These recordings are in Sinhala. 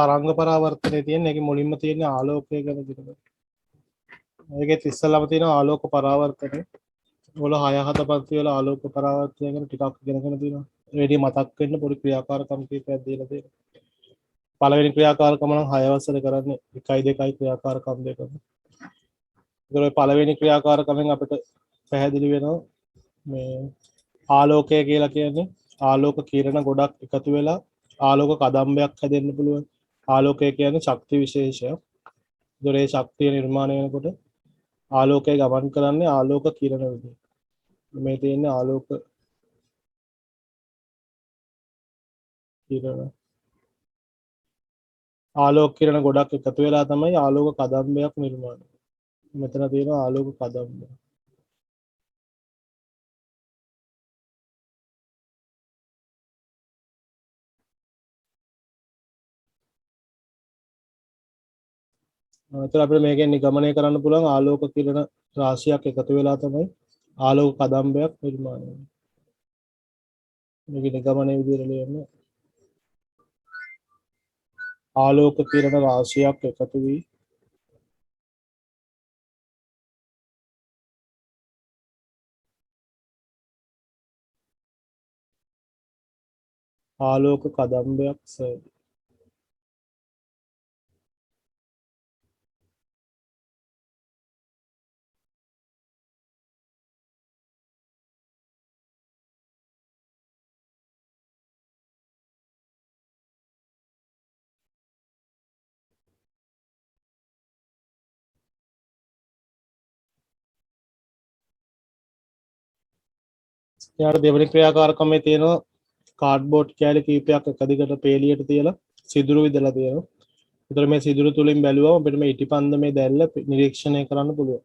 තරංග පරාවර්තනයේ තියෙන එකේ මුලින්ම තියෙන ආලෝකය ගැන දිනන. ඒකෙත් ඉස්සෙල්ලාම තියෙන ආලෝක පරාවර්තනය. වල 6 7 පන්ති වල ආලෝක පරාවර්තනය ගැන ටිකක් ඉගෙනගෙන තියෙනවා. ඒ වැඩි මතක් වෙන්න පොඩි ක්‍රියාකාරකම් කීපයක් දීලා තියෙනවා. පළවෙනි ක්‍රියාකාරකම නම් 6 වසරේ කරන්නේ 1 2 ක්‍රියාකාරකම් දෙකම. ඒකේ පළවෙනි ක්‍රියාකාරකමෙන් අපිට පැහැදිලි වෙනවා මේ ආලෝකය කියලා කියන්නේ ආලෝක කිරණ ගොඩක් එකතු වෙලා ආලෝක කදම්බයක් හැදෙන්න පුළුවන්. ආලෝකය කියන්නේ ශක්ති විශේෂයක්. ඒතර ඒ ශක්තිය නිර්මාණය වෙනකොට ආලෝකය ගමන් කරන්නේ ආලෝක කිරණ විදිහට. මේ තියෙන්නේ ආලෝක කිරණ. ආලෝක කිරණ ගොඩක් එකතු වෙලා තමයි ආලෝක කදම්බයක් නිර්මාණය වෙන්නේ. මෙතන තියෙනවා ආලෝක කදම්බය. එතකොට අපිට මේකෙන් නිගමනය කරන්න පුළුවන් ආලෝක කිරණ රාශියක් එකතු වෙලා තමයි ආලෝක කදම්බයක් නිර්මාණය වෙන්නේ. මේක නිගමනයේ විදිහට ලියන්න. ආලෝක කිරණ රාශියක් එකතු වී ආලෝක කදම්බයක් සෑදී. ඊට දෙවෙනි ක්‍රියාකාරකමේ තියෙනවා කාඩ්බෝඩ් කෑලි කීපයක් එක දිගට පේලියට තියලා සිදුරු විදලා තියෙනවා. ඒතර මේ සිදුරු තුලින් බැලුවම අපිට මේ ඉටිපන්දමේ දැල්ල නිරීක්ෂණය කරන්න පුළුවන්.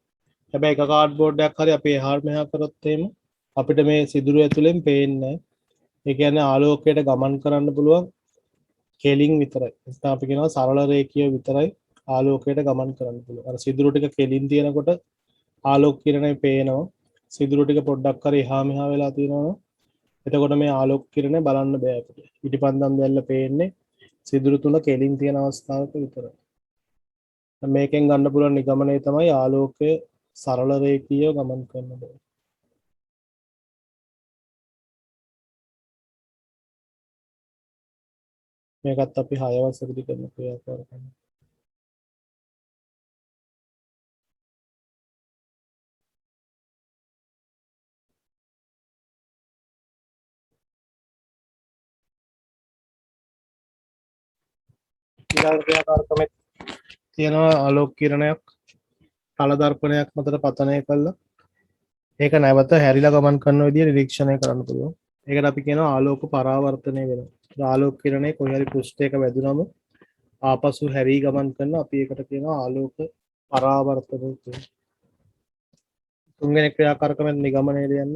හැබැයි එක කාඩ්බෝඩ් එකක් හරි අපි එහාට මෙහා කරොත් එහෙම අපිට මේ සිදුරු ඇතුලෙන් පේන්නේ නැහැ. ඒ කියන්නේ ආලෝකයට ගමන් කරන්න පුළුවන් කෙලින් විතරයි. නැත්නම් අපි කියනවා සරල රේඛීය විතරයි ආලෝකයට ගමන් කරන්න පුළුවන්. අර සිදුරු ටික කෙලින් තියෙනකොට ආලෝක කිරණේ පේනවා. සිදුරු ටික පොඩ්ඩක් හරි එහා මෙහා වෙලා තියෙනවා. එතකොට මේ ආලෝක කිරණේ බලන්න බෑ අපිට. ඉටිපන්දම් දැල්ල පේන්නේ සිදුරු තුන කෙලින් තියෙන අවස්ථාවක විතරයි. මේකෙන් ගන්න පුළුවන් නිගමනය තමයි ආලෝකය සරල රේඛීයව ගමන් කරන බව. මේකත් අපි 6 වසරේදී කරන ක්‍රියාකාරකම්. ඊළඟ ක්‍රියාකාරකමේ තියෙනවා ආලෝක කිරණයක් තල දර්පණයක් මතට පතනය කළා. ඒක නැවත හැරිලා ගමන් කරන විදිය නිරීක්ෂණය කරන්න පුළුවන්. ඒකට අපි කියනවා ආලෝක පරාවර්තනය වෙනවා. ආලෝක කිරණේ කොහේ හරි පෘෂ්ඨයක වැදුනම ආපසු හැරී ගමන් කරන අපි ඒකට කියනවා ආලෝක පරාවර්තනය කියලා. තුන්වෙනි ක්‍රියාකාරකමෙන් නිගමනය දෙන්න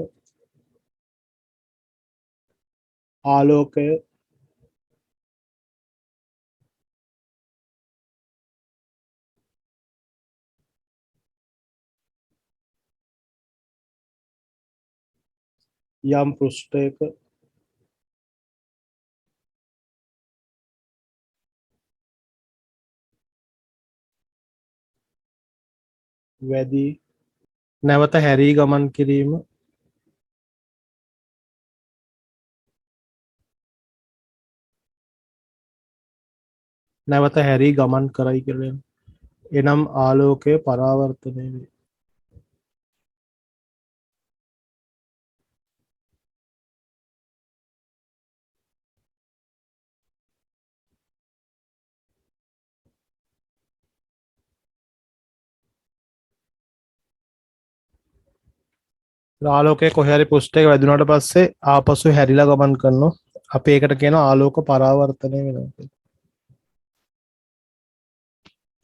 ආලෝකය යම් පෘෂ්ඨයක වැදී නැවත හැරී ගමන් කිරීම නැවත හැරී ගමන් කරයි කියලා. එනම් ආලෝකය පරාවර්තනය වේ. ආලෝකය කොහේ හරි පෘෂ්ඨයක වැදුනට පස්සේ ආපසු හැරිලා ගමන් කරනවා. අපි ඒකට කියනවා ආලෝක පරාවර්තනය වෙනවා කියලා.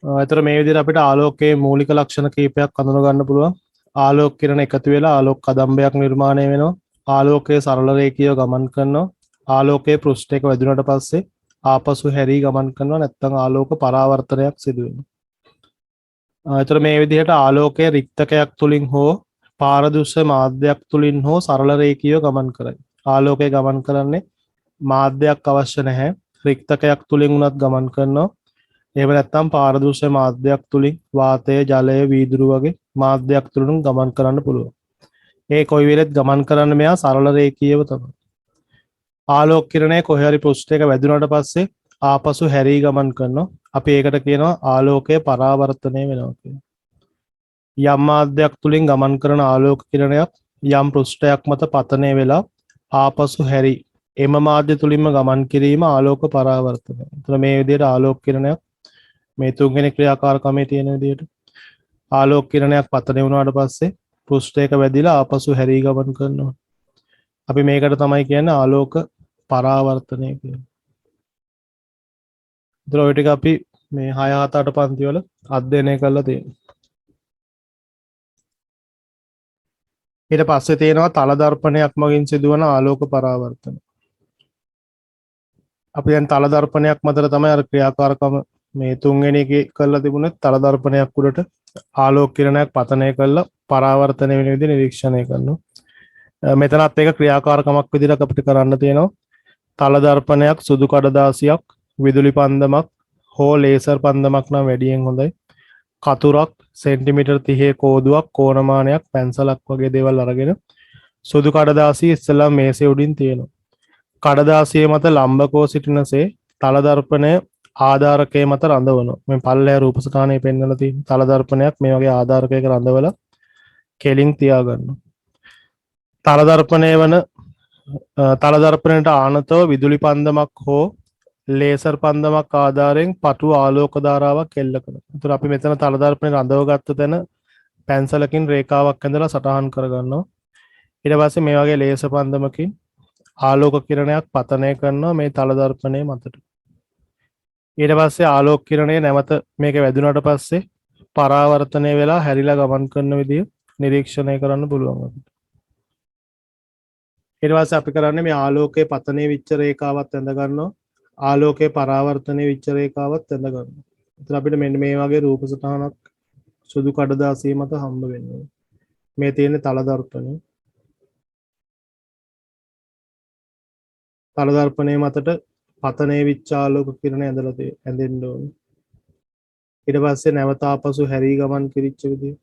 ඒතර මේ විදිහට අපිට ආලෝකයේ මූලික ලක්ෂණ කීපයක් හඳුනා ගන්න පුළුවන්. ආලෝක කිරණ එකතු වෙලා ආලෝක කදම්බයක් නිර්මාණය වෙනවා. ආලෝකය සරල රේඛීයව ගමන් කරනවා. ආලෝකයේ පෘෂ්ඨයක වැදුනට පස්සේ ආපසු හැරී ගමන් කරනවා. නැත්නම් ආලෝක පරාවර්තනයක් සිදු වෙනවා. ඒතර මේ විදිහට ආලෝකයේ රික්තකයක් තුලින් හෝ පාරදෘශ්‍ය මාධ්‍යයක් තුලින් හෝ සරල රේඛීයව ගමන් කරයි. ආලෝකය ගමන් කරන්නේ මාධ්‍යයක් අවශ්‍ය නැහැ. රික්තකයක් තුලින් උනත් ගමන් කරනවා. එහෙම නැත්නම් පාරදෘශ්‍ය මාධ්‍යයක් තුලින් වාතය, ජලය, වීදුරු වගේ මාධ්‍යයක් තුලින් ගමන් කරන්න පුළුවන්. ඒ කොයි වෙලෙත් ගමන් කරන්න මෙයා සරල රේඛීයව තමයි. ආලෝක කිරණය කොහේ හරි පෘෂ්ඨයක වැදුනට පස්සේ ආපසු හැරී ගමන් කරනවා. අපි ඒකට කියනවා ආලෝකය පරාවර්තනය වෙනවා කියලා. යම් මාධ්‍යයක් තුලින් ගමන් කරන ආලෝක කිරණයක් යම් පෘෂ්ඨයක් මත පතනය වෙලා ආපසු හැරි එම මාධ්‍ය තුලින්ම ගමන් කිරීම ආලෝක පරාවර්තනය. එතන මේ විදිහට ආලෝක කිරණයක් මේ තුන්වෙනි ක්‍රියාකාරකමේ තියෙන විදිහට ආලෝක කිරණයක් පතනය වුණාට පස්සේ පෘෂ්ඨයක වැදිලා ආපසු හැරී ගමන් කරනවා. අපි මේකට තමයි කියන්නේ ආලෝක පරාවර්තනය කියලා. ඒතර ඔය ටික අපි මේ 6 7 8 පන්ති වල අධ්‍යයනය කරලා තියෙනවා. ඊට පස්සේ තියෙනවා තල දර්පණයක් මගින් සිදුවන ආලෝක පරාවර්තන. අපි දැන් තල දර්පණයක් මතර තමයි අර ක්‍රියාකාරකම මේ තුන්වෙනි එකේ කරලා තිබුණේ. තල දර්පණයක් උඩට ආලෝක කිරණයක් පතනය කරලා පරාවර්තනය වෙන විදිහ නිරීක්ෂණය කරනවා. මෙතනත් ඒක ක්‍රියාකාරකමක් විදිහට අපිට කරන්න තියෙනවා. තල දර්පණයක් සුදු කඩදාසියක් විදුලි පන්දමක් හෝ ලේසර් පන්දමක් නම් වැඩියෙන් හොඳයි. කතුරක් සෙන්ටිමීටර් 30 කෝදුවක් කෝණමානයක් පැන්සලක් වගේ දේවල් අරගෙන සුදු කඩදාසිය ඉස්සෙල්ලා මේසේ උඩින් තියෙනවා. කඩදාසිය මත ලම්බකව සිටිනසේ තල දර්පණය ආධාරකයේ මත රඳවනවා. මේ පල්ලෙහා රූප සටහනේ පෙන්වලා තියෙන තල දර්පණයක් මේ වගේ ආධාරකයක රඳවලා කෙලින් තියාගන්නවා. තල දර්පණය වන තල දර්පණයට ආනතව විදුලි පන්දමක් හෝ ලේසර් පන්දමක් ආධාරයෙන් පටු ආලෝක ධාරාවක් එල්ල කරනවා. ඒතර අපි මෙතන තල දර්පණය රඳව ගත්ත තැන පැන්සලකින් රේඛාවක් ඇඳලා සටහන් කරගන්නවා. ඊට පස්සේ මේ වගේ ලේසර් පන්දමකින් ආලෝක කිරණයක් පතනය කරනවා මේ තල දර්පණය මතට. ඊට පස්සේ ආලෝක කිරණය නැවත මේක වැදුනට පස්සේ පරාවර්තනය වෙලා හැරිලා ගමන් කරන විදිය නිරීක්ෂණය කරන්න පුළුවන් අපිට. ඊට පස්සේ අපි කරන්නේ මේ ආලෝකයේ පතනයේ විච්ච රේඛාවත් ඇඳ ගන්නවා. ආලෝකයේ පරාවර්තනයේ විච්ච රේඛාවත් ඇඳ ගන්නවා. එතන අපිට මෙන්න මේ වගේ රූප සටහනක් සුදු කඩදාසිය මත හම්බ වෙනවා. මේ තියෙන්නේ තල දර්පණය. තල දර්පණය මතට පතනයේ විච්ච ආලෝක කිරණ ඇඳෙන්න ඕනේ. ඊට පස්සේ නැවත ආපසු හැරී ගමන් කිරිච්ච විදිය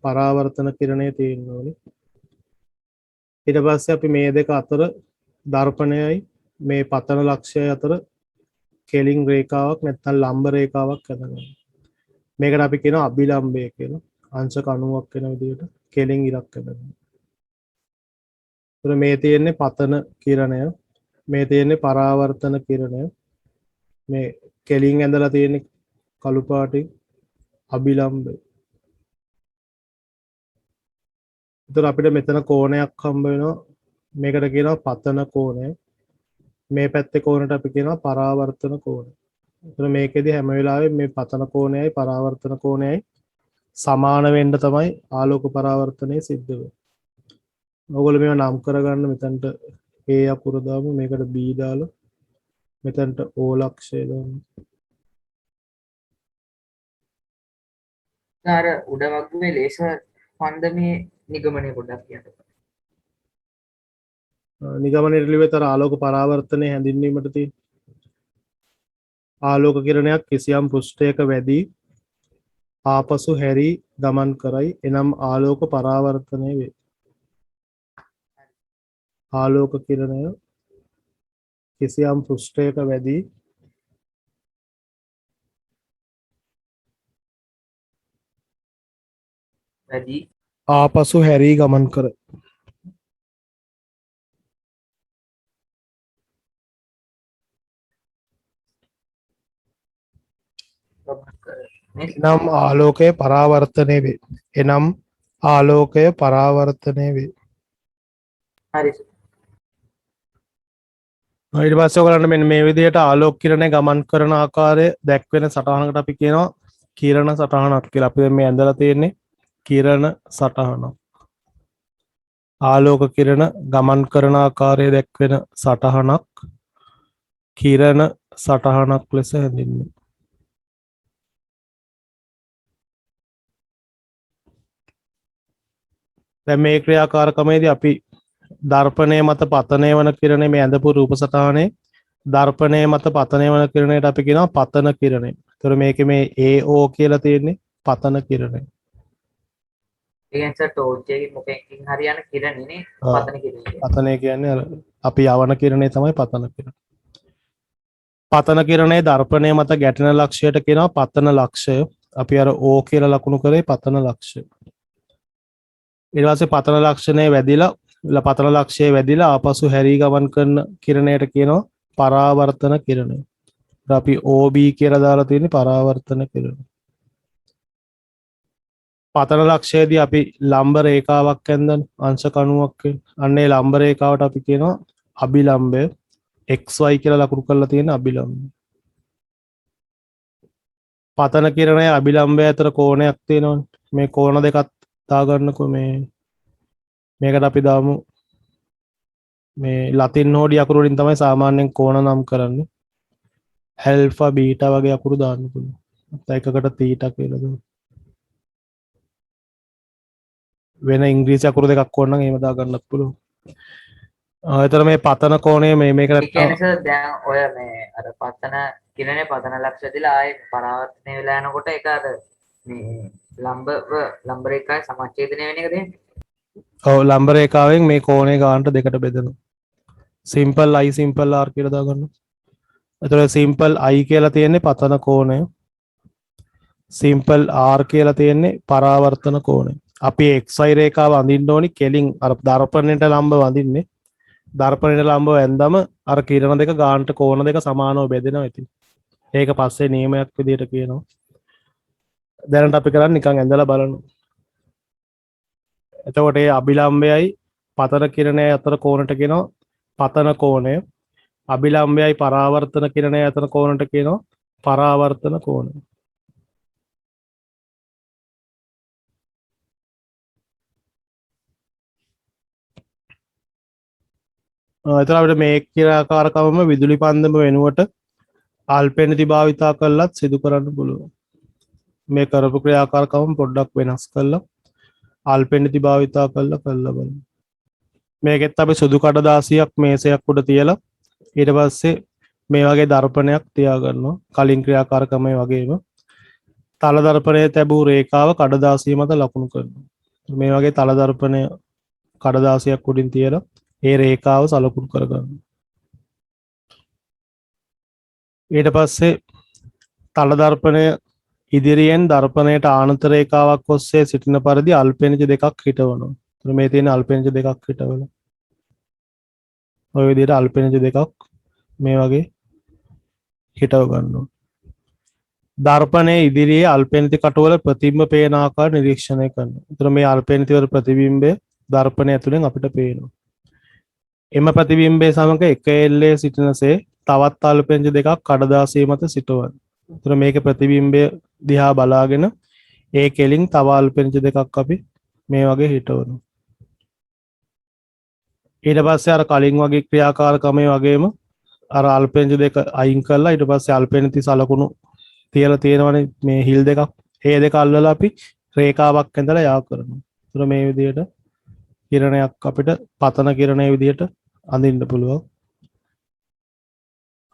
පරාවර්තන කිරණය තියෙන්න ඕනේ. ඊට පස්සේ අපි මේ දෙක අතර දර්පණයයි මේ පතන ලක්ෂය අතර කෙලින් රේඛාවක් නැත්නම් ලම්බ රේඛාවක් ඇඳගන්නවා. මේකට අපි කියනවා අභිලම්බය කියලා. අංශ 90ක් වෙන විදිහට කෙලින් ඉරක් ඇඳගන්නවා. මේ තියෙන්නේ පතන කිරණය, මේ තියෙන්නේ පරාවර්තන කිරණය. මේ කෙලින් ඇඳලා තියෙන්නේ කළු පාටින් අභිලම්බය. ඒතර අපිට මෙතන කෝණයක් හම්බ වෙනවා. මේකට කියනවා පතන කෝණය. මේ පැත්තේ කෝණයට අපි කියනවා පරාවර්තන කෝණය. ඒතර මේකෙදි හැම වෙලාවෙම මේ පතන කෝණයයි පරාවර්තන කෝණයයි සමාන වෙන්න තමයි ආලෝක පරාවර්තනය සිද්ධ වෙන්නේ. ඔයගොල්ලෝ මේවා නම් කරගන්න මෙතනට A අකුර දාමු, මේකට B දාලා මෙතනට O ලක්ෂය දාමු. අර උඩ වගුවේ ලේසර් පන්දමේ නිගමනය පොඩ්ඩක් කියන්න. නිගමනයේ ලිවෙතර ආලෝක පරාවර්තනය හැඳින්වීමට තියෙන ආලෝක කිරණයක් කිසියම් පෘෂ්ඨයක වැදී ආපසු හැරී ගමන් කරයි. එනම් ආලෝක පරාවර්තනය වේ. ආලෝක කිරණය කිසියම් පෘෂ්ඨයක වැදී ආපසු හැරී ගමන් කරයි. එනම් ආලෝකය පරාවර්තනය වේ. එනම් ආලෝකය පරාවර්තනය වේ. හරි. ඊට පස්සේ ඔයගලන්ට මෙන්න මේ විදිහට ආලෝක කිරණය ගමන් කරන ආකාරය දැක්වෙන සටහනකට අපි කියනවා කිරණ සටහනක් කියලා. අපි දැන් මේ ඇඳලා තියෙන්නේ කිරණ සටහනක්. ආලෝක කිරණ ගමන් කරන ආකාරය දැක්වෙන සටහනක් කිරණ සටහනක් ලෙස හැඳින්වෙනවා. දැන් මේ ක්‍රියාකාරකමේදී අපි දර්පණය මත පතනය වන කිරණේ මේ ඇඳපු රූප සටහනේ දර්පණය මත පතනය වන කිරණයට අපි කියනවා පතන කිරණය. ඒතර මේකේ මේ AO කියලා තියෙන්නේ පතන කිරණය. ඒකෙන් සර් ටෝච් එකකින් මොකෙකින් හරි යන කිරණනේ ඔව්. පතන කිරණේ. පතනය කියන්නේ අර අපි යවන කිරණය තමයි පතන කිරණය. පතන කිරණයේ දර්පණය මත ගැටෙන ලක්ෂයට කියනවා පතන ලක්ෂය. අපි අර O කියලා ලකුණු කරේ පතන ලක්ෂය. ඊට පස්සේ පතන ලක්ෂණය වැඩිලා පතන ලක්ෂයේ වැඩිලා ආපසු හැරී ගමන් කරන කිරණයට කියනවා පරාවර්තන කිරණය. අපි OB කියලා දාලා තියෙන්නේ පරාවර්තන කිරණය. පතන ලක්ෂයේදී අපි ලම්බ රේඛාවක් ඇඳන් අංශ කණුවක් අන්නේ ලම්බ රේඛාවට අපි කියනවා අභිලම්බය. XY කියලා ලකුණු කරලා තියෙන අභිලම්බය. පතන කිරණය අභිලම්බය අතර කෝණයක් තියෙනවනේ. මේ කෝණ දෙකක් දාගන්නකො මේකට අපි දාමු මේ ලතින් හෝඩි අකුරු වලින් තමයි සාමාන්‍යයෙන් කෝණ නම් කරන්නේ. ඇල්ෆා බීටා වගේ අකුරු දාන්න පුළුවන්. එකකට තීටා කියලා දාමු. වෙන ඉංග්‍රීසි අකුරු දෙකක් ඕන නම් එහෙම දා ගන්නත් පුළුවන්. ඒතර මේ පතන කෝණය මේක ඒ කියන්නේ සර් දැන් ඔය මේ අර පතන කිරණේ පතන ලක්ෂය දිලා ආයේ පරාවර්තනය වෙලා යනකොට ඒක අර මේ ලම්බ රේඛාවේ සමච්ඡේදනය වෙන එකද එන්නේ? ඔව් ලම්බ රේඛාවෙන් මේ කෝණය ගන්නට දෙකට බෙදෙනවා. සිම්පල් I සිම්පල් R කියලා දා ගන්නවා. එතකොට සිම්පල් I කියලා තියෙන්නේ පතන කෝණය. සිම්පල් R කියලා තියෙන්නේ පරාවර්තන කෝණය. අපි XY රේඛාව අඳින්න ඕනි කෙලින් අර දර්පණයට ලම්බ වඳින්නේ. දර්පණයට ලම්බව ඇඳම අර කිරණ දෙක ගානට කෝණ දෙක සමානව බෙදෙනවා ඉතින්. ඒක පස්සේ නියමයක් විදිහට කියනවා. දැනට අපි කරන්නේ නිකන් ඇඳලා බලන්න. එතකොට ඒ අභිලම්බයයි පතන කිරණයයි අතර කෝණයට කියනවා පතන කෝණය. අභිලම්බයයි පරාවර්තන කිරණයයි අතර කෝණයට කියනවා පරාවර්තන කෝණය. එතන අපිට මේ ක්‍රියාකාරකමම විදුලි පන්දම වෙනුවට අල්පෙනිති භාවිතා කරලත් සිදු කරන්න පුළුවන්. මේ කරපු ක්‍රියාකාරකම පොඩ්ඩක් වෙනස් කරලා අල්පෙනිති භාවිතා කරලා බලන්න. මේකෙත් අපි සුදු කඩදාසියක් මේසයක් උඩ තියලා ඊට පස්සේ මේ වගේ දර්පණයක් තියාගන්නවා. කලින් ක්‍රියාකාරකමේ වගේම තල දර්පණයේ තැබූ රේඛාව කඩදාසිය මත ලකුණු කරනවා. මේ වගේ තල දර්පණය කඩදාසියක් උඩින් තියලා ඒ රේඛාව සලකුණු කරගන්න. ඊට පස්සේ තල දර්පණය ඉදිරියෙන් දර්පණයට ආනත රේඛාවක් ඔස්සේ සිටින පරිදි අල්පෙනිජ දෙකක් හිටවනවා. මේ තියෙන අල්පෙනිජ දෙකක් හිටවලා. ඔය විදිහට අල්පෙනිජ දෙකක් මේ වගේ හිටව ගන්නවා. දර්පණයේ ඉදිරියේ අල්පෙනිති කටුවල ප්‍රතිබිම්බ පේන ආකාරය නිරීක්ෂණය කරනවා. ඒතර මේ අල්පෙනිති වල ප්‍රතිබිම්බය දර්පණය ඇතුලෙන් අපිට පේනවා. එම ප්‍රතිබිම්බය සමග එක එල්ලේ සිටිනසේ තවත් අල්පෙනිජ දෙකක් කඩදාසිය මත සිටවන. ඒතර මේක ප්‍රතිබිම්බය දිහා බලාගෙන ඒ කෙලින් තව අල්පෙනිජ දෙකක් අපි මේ වගේ හිටවනවා. ඊට පස්සේ අර කලින් වගේ ක්‍රියාකාරකමේ වගේම අර අල්පෙනිජ දෙක අයින් කරලා ඊට පස්සේ අල්පෙනිති සලකුණු තියලා තියෙනවනේ මේ හිල් දෙකක්. ඒ දෙක අල්ලලා අපි රේඛාවක් ඇඳලා යා කරනවා. ඒතර මේ විදිහට කිරණයක් අපිට පතන කිරණයේ විදිහට අඳින්න පුළුවන්.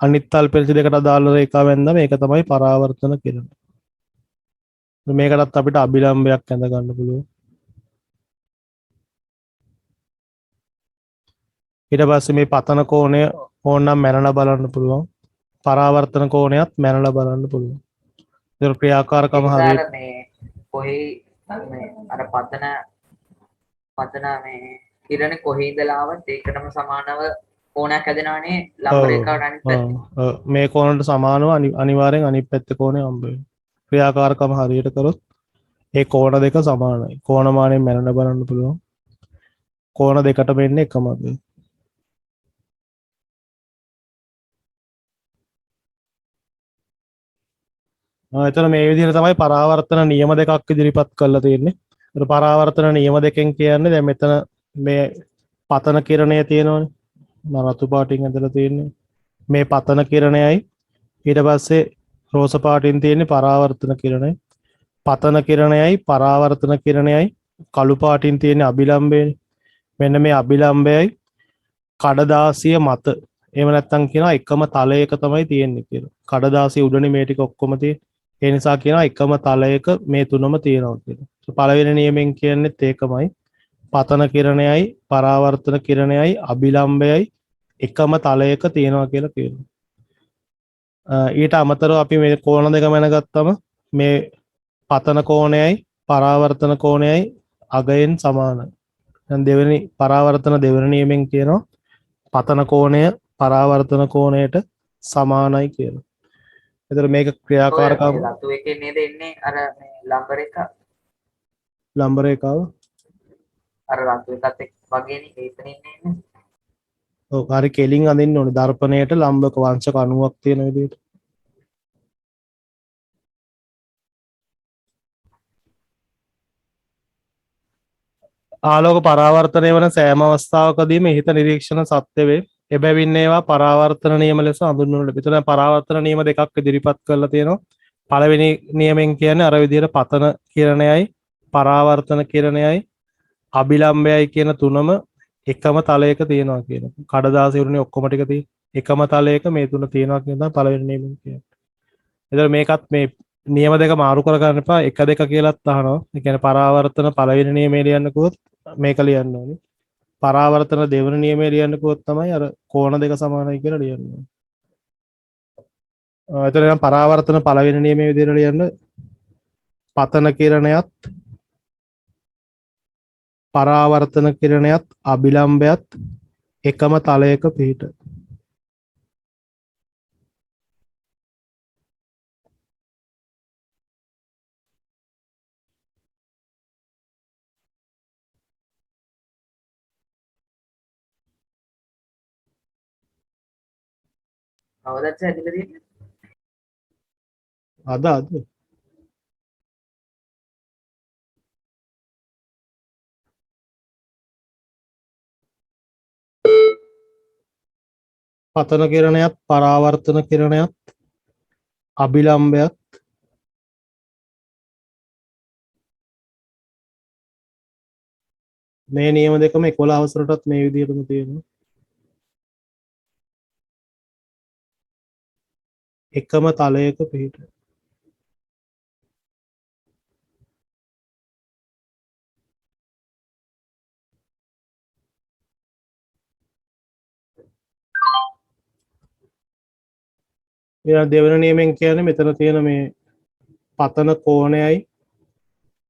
අනිත් අල්පෙනිජ දෙකට අදාළ රේඛාව ඇඳලා මේක තමයි පරාවර්තන කිරණ. මේකටත් අපිට අභිලම්බයක් ඇඳ ගන්න පුළුවන්. ඊට පස්සේ මේ පතන කෝණය ඕනනම් මැනලා බලන්න පුළුවන්. පරාවර්තන කෝණයත් මැනලා බලන්න පුළුවන්. ඒක ක්‍රියාකාරකම හරියට මේ කොහේ මේ අර පතන මේ කිරණ කොහේ ඉඳලා ආවත් ඒකටම සමානව කෝණයක් හැදෙනවනේ ලම්බ රේඛාවට අනිත් පැත්තේ. මේ කෝණයට සමානව අනිවාර්යෙන් අනිත් පැත්තේ කෝණය හම්බ වෙනවා. ක්‍රියාකාරකම හරියට කරොත් ඒ කෝණ දෙක සමානයි. කෝණමානයෙන් මැනලා බලන්න පුළුවන්. කෝණ දෙකට වෙන්නේ එකමද? එතන මේ විදිහට තමයි පරාවර්තන නියම දෙකක් ඉදිරිපත් කරලා තියෙන්නේ. ඒතර පරාවර්තන නියම දෙකෙන් කියන්නේ දැන් මෙතන මේ පතන කිරණය තියෙනවනේ. රතු පාටින් ඇඳලා තියෙන්නේ. මේ පතන කිරණයයි ඊට පස්සේ රෝස පාටින් තියෙන්නේ පරාවර්තන කිරණය. පතන කිරණයයි පරාවර්තන කිරණයයි කළු පාටින් තියෙන්නේ අභිලම්බයනේ. මෙන්න මේ අභිලම්බයයි කඩදාසිය මත එහෙම නැත්නම් කියනවා එකම තලයක තමයි තියෙන්නේ කියලා. කඩදාසිය උඩනේ මේ ටික ඔක්කොම තියෙන්නේ. ඒ නිසා කියනවා එකම තලයක මේ තුනම තියෙනවා කියලා. පළවෙනි නියමෙන් කියන්නේත් ඒකමයි. පතන කිරණයයි පරාවර්තන කිරණයයි අභිලම්බයයි එකම තලයක තියෙනවා කියලා කියනවා. ඊට අමතරව අපි මේ කෝණ දෙක මැනගත්තම මේ පතන කෝණයයි පරාවර්තන කෝණයයි අගයෙන් සමානයි. දැන් දෙවෙනි පරාවර්තන දෙවෙනි නියමෙන් කියනවා පතන කෝණය පරාවර්තන කෝණයට සමානයි කියලා. එතකොට මේක ක්‍රියාකාරකම් රතු එකේ නේද එන්නේ අර මේ ලම්බර් එක ලම්බ රේඛාව. අර රතු එකත් එක්ක වගේනේ ඒකනේ ඉන්නේ. ඔව් හරි කෙලින් අඳින්න ඕනේ දර්පණයට ලම්බක වංශක 90ක් තියෙන විදිහට. ආලෝක පරාවර්තනය වන සෑම අවස්ථාවකදීම ඉහත නිරීක්ෂණ සත්‍ය වේ. එබැවින් ඒවා පරාවර්තන නියම ලෙස හඳුන්වනු ලැබේ. එතන පරාවර්තන නියම දෙකක් ඉදිරිපත් කරලා තියෙනවා. පළවෙනි නියමෙන් කියන්නේ අර විදිහට පතන කිරණයයි පරාවර්තන කිරණයයි අභිලම්බයයි කියන තුනම එකම තලයක තියෙනවා කියන. කඩදාසි උරුනේ ඔක්කොම ටික තියෙන එකම තලයක මේ තුන තියෙනවා කියන තමයි පළවෙනි නියමෙන් කියන්නේ. එතකොට මේකත් මේ නියම දෙක මාරු කරගන්න එපා. එක දෙක කියලාත් අහනවා. ඒ කියන්නේ පරාවර්තන පළවෙනි නියමයේ ලියන්න කිව්වොත් මේක ලියන්න ඕනේ. පරාවර්තන දෙවෙනි නියමයේ ලියන්න කිව්වොත් තමයි අර කෝණ දෙක සමානයි කියලා ලියන්න ඕනේ. එතන නම් පරාවර්තන පළවෙනි නියමයේ විදිහට ලියන්න පතන කිරණයත් පරාවර්තන කිරණයත් අභිලම්බයත් එකම තලයක පිහිට. කවදද ඇදලා තියෙන්නේ? අද පතන කිරණයත් පරාවර්තන කිරණයත් අභිලම්බයත් මේ නියම දෙකම 11 අවසරටත් මේ විදිහටම තියෙනවා. එකම තලයක පිහිට. ඊළඟ දෙවෙනි නියමෙන් කියන්නේ මෙතන තියෙන මේ පතන කෝණයයි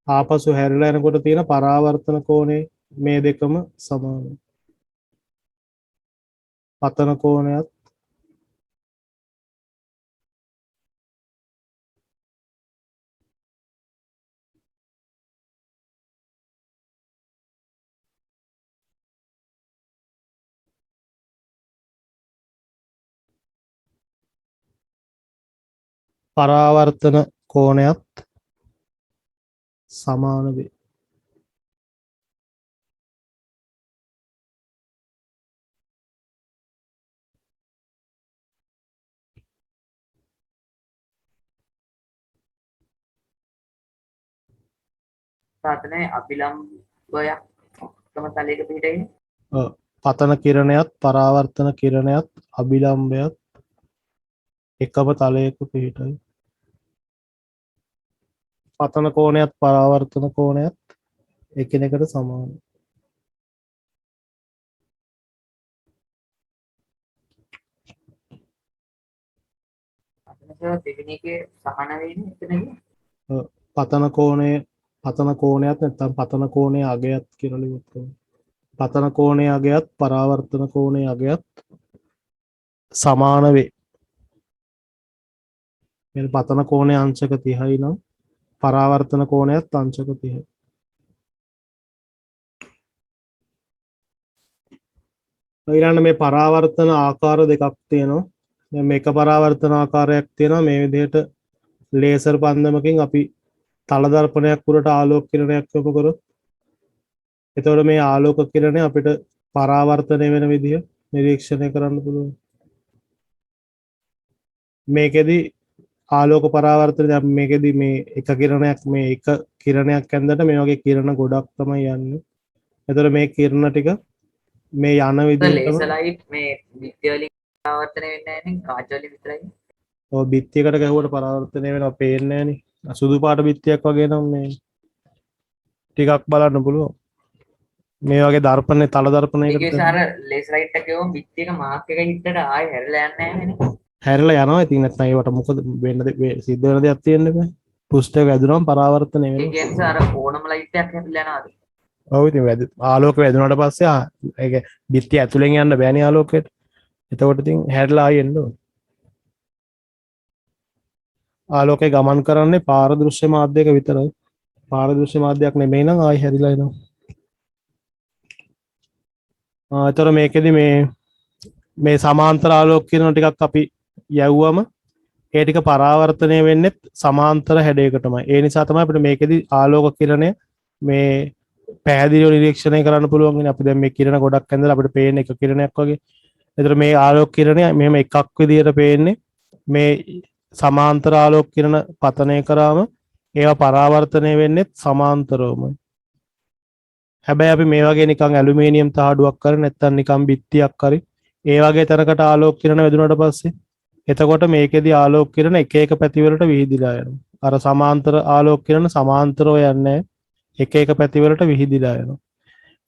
ආපසු හැරිලා යනකොට තියෙන පරාවර්තන කෝණය මේ දෙකම සමානයි. පතන කෝණයත් පරාවර්තන කෝණයත් සමාන වේ. සාතනේ අභිලම්බයක් තම තලයක පිටයිනේ. පතන කිරණයත් පරාවර්තන කිරණයත් අභිලම්බයත් එකම තලයක පිහිටයි. පතන කෝණයත් පරාවර්තන කෝණයත් එකිනෙකට සමානයි. අතනස දෙවෙනි එකේ සහන වෙන්නේ එතනදී. පතන කෝණයත් නැත්නම් පතන කෝණයේ අගයත් කියලා ලියුත් කරනවා. පතන කෝණයේ අගයත් පරාවර්තන කෝණයේ අගයත් සමාන වේ. මේ පතන කෝණයේ අංශක 30යි නම් පරාවර්තන කෝණයත් අංශක 30යි. ඊළඟ මේ පරාවර්තන ආකාර දෙකක් තියෙනවා. දැන් මේක පරාවර්තන ආකාරයක් තියෙනවා මේ විදිහට ලේසර් පන්දමකින් අපි තල දර්පණයක් උඩට ආලෝක කිරණයක් යොමු කරොත් එතකොට මේ ආලෝක කිරණය අපිට පරාවර්තනය වෙන විදිහ නිරීක්ෂණය කරන්න පුළුවන්. මේකෙදි ආලෝක පරාවර්තනය දැන් මේකෙදි මේ එක කිරණයක් මේ එක කිරණයක් ඇඳලා මේ වගේ කිරණ ගොඩක් තමයි යන්නේ. එතකොට මේ කිරණ ටික මේ යන විදිහටම ලේසර් ලයිට් මේ විද්‍යාවලින් පරාවර්තනය වෙන්නේ නැහැනේ කාච් වලින් විතරයි. ඔය බිත්තියකට ගැහුවට පරාවර්තනය වෙනවා පේන්නේ නැහනේ. සුදු පාට බිත්තියක් වගේ නම් මේ ටිකක් බලන්න පුළුවන්. මේ වගේ දර්පණේ තල දර්පණයකට ඒකේ සාර ලේස් රයිට් එකේ වොම් පිටියක මාක් එක හිටට ආයෙ හැරිලා යන්නේ නැහැනේ. හැරිලා යනවා. ඉතින් නැත්නම් ඒවට මොකද සිද්ධ වෙන දෙයක් තියෙන්න බෑ. පෘෂ්ඨය වැදුනම පරාවර්තනය ඒ වෙනවා. කියන්නේ සාර ඕනම ලයිට් එකක් හැරිලා යනවාද? ඔව් ඉතින් ආලෝක වැදුනට පස්සේ ඒක බිත්තිය ඇතුලෙන් යන්න බෑනේ ආලෝකයට. එතකොට ඉතින් හැරිලා ආයෙ එන්න ඕනේ. ආලෝකය ගමන් කරන්නේ පාරදෘශ්‍ය මාධ්‍යයක විතරයි. පාරදෘශ්‍ය මාධ්‍යයක් නෙමෙයි නම් ආයෙ හැරිලා එනවා. ඒතර මේකෙදි මේ සමාන්තර ආලෝක කියන ටිකක් අපි යවුවම ඒ ටික පරාවර්තනය වෙන්නේ සමාන්තර හැඩයකටමයි. ඒ නිසා තමයි අපිට මේකෙදි ආලෝක කිරණය මේ පැහැදිලිව නිරීක්ෂණය කරන්න පුළුවන් වෙන්නේ. අපි දැන් මේ කිරණ ගොඩක් ඇඳලා අපිට පේන එක කිරණයක් වගේ. ඒතර මේ ආලෝක කිරණය මෙහෙම එකක් විදියට පේන්නේ. මේ සමාන්තර ආලෝක කිරණ පතනය කරාම ඒවා පරාවර්තනය වෙන්නේ සමාන්තරවමයි. හැබැයි අපි මේ වගේ නිකන් ඇලුමිනියම් තහඩුවක් කරේ නැත්නම් නිකන් බිත්තියක් කරේ ඒ වගේ තැනකට ආලෝක කිරණ වැදුනට පස්සේ එතකොට මේකෙදි ආලෝක කිරණ එක එක පැති වලට විහිදිලා යනවා. අර සමාන්තර ආලෝක කිරණ සමාන්තරව යන්නේ එක එක පැති වලට විහිදිලා යනවා.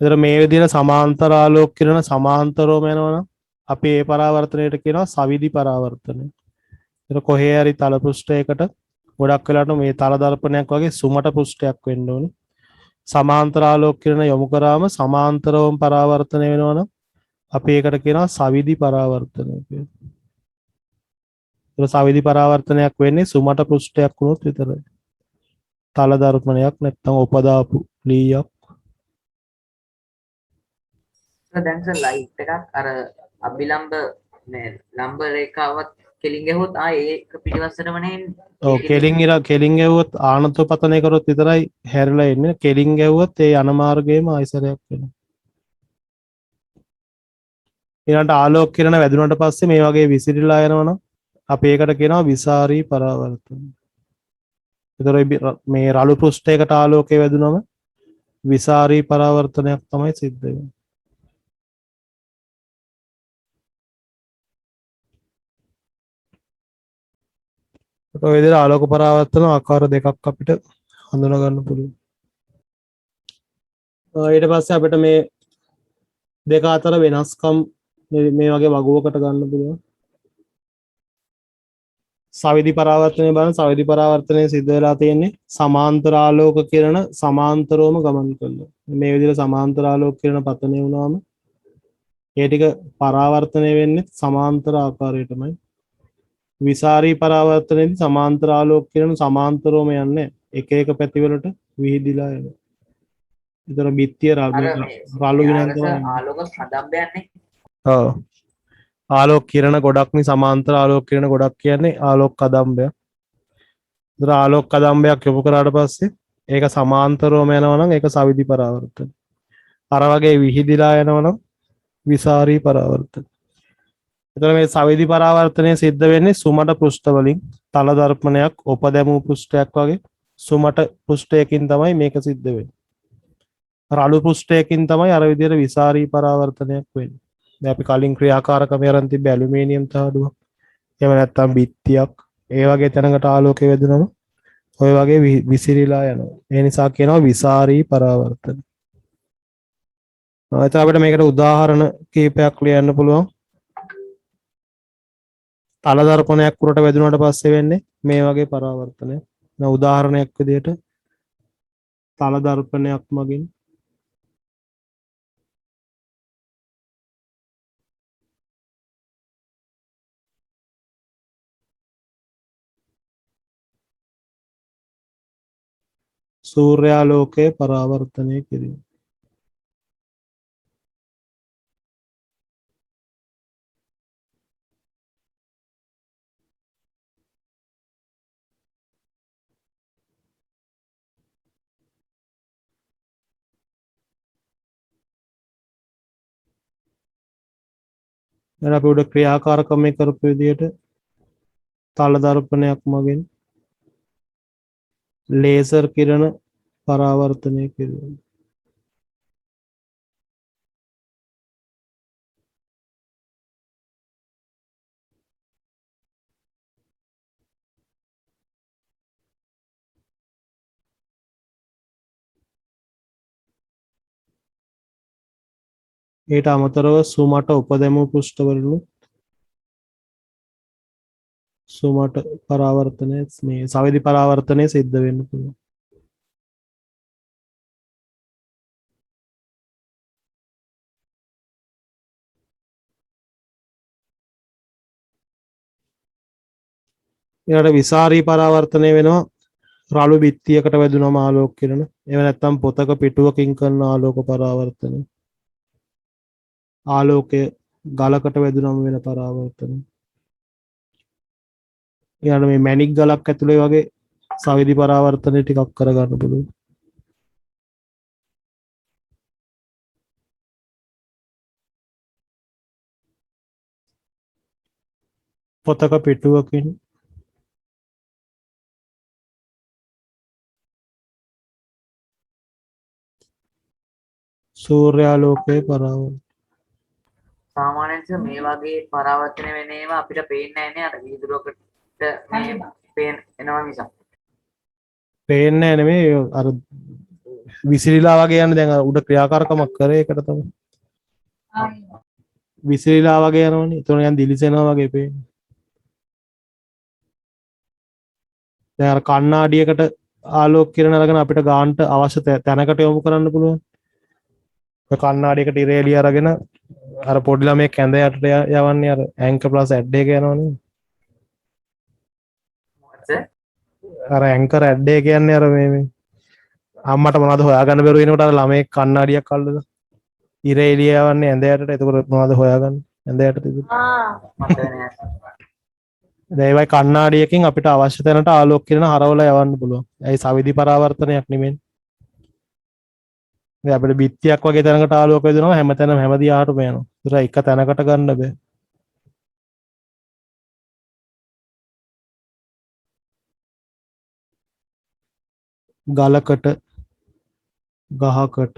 ඒතර මේ විදිහට සමාන්තර ආලෝක කිරණ සමාන්තරවම යනවනම් අපි ඒ පරාවර්තනයට කියනවා සවිදි පරාවර්තනය. ඒතර කොහේ හරි තල පෘෂ්ඨයකට ගොඩක් වෙලාට මේ තල දර්පණයක් වගේ සුමට පෘෂ්ඨයක් වෙන්න ඕනේ. සමාන්තර ආලෝක කිරණ යොමු කරාම සමාන්තරවම පරාවර්තනය වෙනවනම් අපි ඒකට කියනවා සවිදි පරාවර්තනය කියලා. ඒක සවිදි පරාවර්තනයක් වෙන්නේ සුමට පෘෂ්ඨයක් වුණොත් විතරයි. තල දර්පණයක් නැත්නම් උපදාපු ලීයක්. දැන් සර් ලයිට් එකක් අර අභිලම්බ මේ ලම්බ රේඛාවත් කෙලින් ගහුවොත් ආයේ ඒක පිටිපස්සටම නෙන්නේ. ඔව් කෙලින් ගැවුවොත් ආනතෝ පතනය කරොත් විතරයි හැරිලා එන්නේ. කෙලින් ගැවුවොත් ඒ යන මාර්ගයේම ආයසරයක් වෙනවා. ඊළඟට ආලෝක කිරණ වැදුනට පස්සේ මේ වගේ විසිරීලා යනවනම් අපි ඒකට කියනවා විසාරී පරාවර්තන. ඒතර මේ රළු පෘෂ්ඨයකට ආලෝකය වැදුනම විසාරී පරාවර්තනයක් තමයි සිද්ධ වෙන්නේ. ඔය විදිහට ආලෝක පරාවර්තන ආකාර දෙකක් අපිට හඳුනා ගන්න පුළුවන්. ඊට පස්සේ අපිට මේ දෙක අතර වෙනස්කම් මේ වගේ වගුවකට ගන්න පුළුවන්. සවිදි පරාවර්තනය බලන සවිදි පරාවර්තනය සිද්ධ වෙලා තියෙන්නේ සමාන්තර ආලෝක කිරණ සමාන්තරවම ගමන් කරනවා. මේ විදිහට සමාන්තර ආලෝක කිරණ පතනය වුණාම ඒ ටික පරාවර්තනය වෙන්නේ සමාන්තර ආකාරයටමයි. විසාරී පරාවර්තනයේදී සමාන්තර ආලෝක කිරණ සමාන්තරවම යන්නේ එක එක පැතිවලට විහිදිලා යනවා. ඒතර බිත්තිය රළු විනන් තමයි ආලෝක කදම්බයන්නේ. ඔව්. ආලෝක කිරණ ගොඩක්නි සමාන්තර ආලෝක කිරණ ගොඩක් කියන්නේ ආලෝක කදම්බයක්. ඒතර ආලෝක කදම්බයක් යොමු කරාට පස්සේ ඒක සමාන්තරවම යනවා නම් ඒක සවිදි පරාවර්තන. අර වගේ විහිදිලා යනවා නම් විසාරී පරාවර්තන. එතන මේ සවිදි පරාවර්තනය සිද්ධ වෙන්නේ සුමට පෘෂ්ඨ වලින් තල දර්පණයක් උපදැමූ පෘෂ්ඨයක් වගේ සුමට පෘෂ්ඨයකින් තමයි මේක සිද්ධ වෙන්නේ. රළු පෘෂ්ඨයකින් තමයි අර විදිහට විසාරී පරාවර්තනයක් වෙන්නේ. දැන් අපි කලින් ක්‍රියාකාරකම අරන් තිබ්බ ඇලුමිනියම් තහඩුවක්. එහෙම නැත්නම් බිත්තියක් ඒ වගේ තැනකට ආලෝකය වැදුනම ඔය වගේ විසිරීලා යනවා. ඒ නිසා කියනවා විසාරී පරාවර්තන. එතකොට අපිට මේකට උදාහරණ කීපයක් ලියන්න පුළුවන්. තල දර්පණයක් උරට වැදුනට පස්සේ වෙන්නේ මේ වගේ පරාවර්තනය. දැන් උදාහරණයක් විදිහට තල දර්පණයක් මගින් සූර්යාලෝකය පරාවර්තනය කිරීම. දැන් අපි උඩ ක්‍රියාකාරකම කරපු විදිහට තල දර්පණයක් මගින් ලේසර් කිරණ පරාවර්තනය කිරීම. ඊට අමතරව සුමට උපදැමූ පෘෂ්ඨවලු සුමට පරාවර්තනය මේ සවිදි පරාවර්තනය සිද්ධ වෙන්න පුළුවන්. ඊළඟට විසාරී පරාවර්තනය වෙනවා රළු බිත්තියකට වැදුනම ආලෝක කිරණ. එහෙම නැත්නම් පොතක පිටුවකින් කරන ආලෝක පරාවර්තනය. ආලෝකය ගලකට වැදුනම වෙන පරාවර්තනය. ඊළඟ මේ මැණික් ගලක් ඇතුලේ වගේ සවිදි පරාවර්තනය ටිකක් කරගන්න පුළුවන්. පොතක පිටුවකින් සූර්යාලෝකයේ පරාවර්තනය. සාමාන්‍යයෙන් මේ වගේ පරාවර්තන වෙන ඒවා අපිට පේන්නේ නැහැ නේ අර වීදුරුවකට මේ පේන එනවා නිසා. පේන්නේ නෙමෙයි අර විසිරීලා වගේ යන දැන් අර උඩ ක්‍රියාකාරකමක් කරේ ඒකට තමයි. විසිරීලා වගේ යනවනේ. එතන යන් දිලිසෙනවා වගේ පේන්නේ. දැන් අර කණ්ණාඩියකට ආලෝක කිරණ අරගෙන අපිට ගානට අවශ්‍ය තැනකට යොමු කරන්න පුළුවන්. ඒ කණ්ණාඩියකට ඉර එළිය අරගෙන අර පොඩි ළමයෙක් ඇඳ යටට යවන්නේ අර ඇන්කර් ප්ලස් ඇඩ් එක යනවනේ. මොකද? අර ඇන්කර් ඇඩ් එක කියන්නේ අර මේ අම්මට මොනවද හොයාගන්න බැරුව වෙනකොට අර ළමයෙක් කණ්ණාඩියක් අල්ලලා ඉර එළිය යවන්නේ ඇඳ යටට. එතකොට මොනවද හොයාගන්නේ? ඇඳ යට තිබුණා. මට වෙන්නේ දැන් ඒවයි කණ්ණාඩියකින් අපිට අවශ්‍ය තැනට ආලෝක කිරණ හරවලා යවන්න පුළුවන්. ඒයි සවිදි පරාවර්තනයක් නෙමෙයි. දැන් අපිට බිත්තියක් වගේ තැනකට ආලෝක යොදනවා හැමතැනම හැම දිහාටම යනවා. ඒක එක තැනකට ගන්න බෑ. ගලකට ගහකට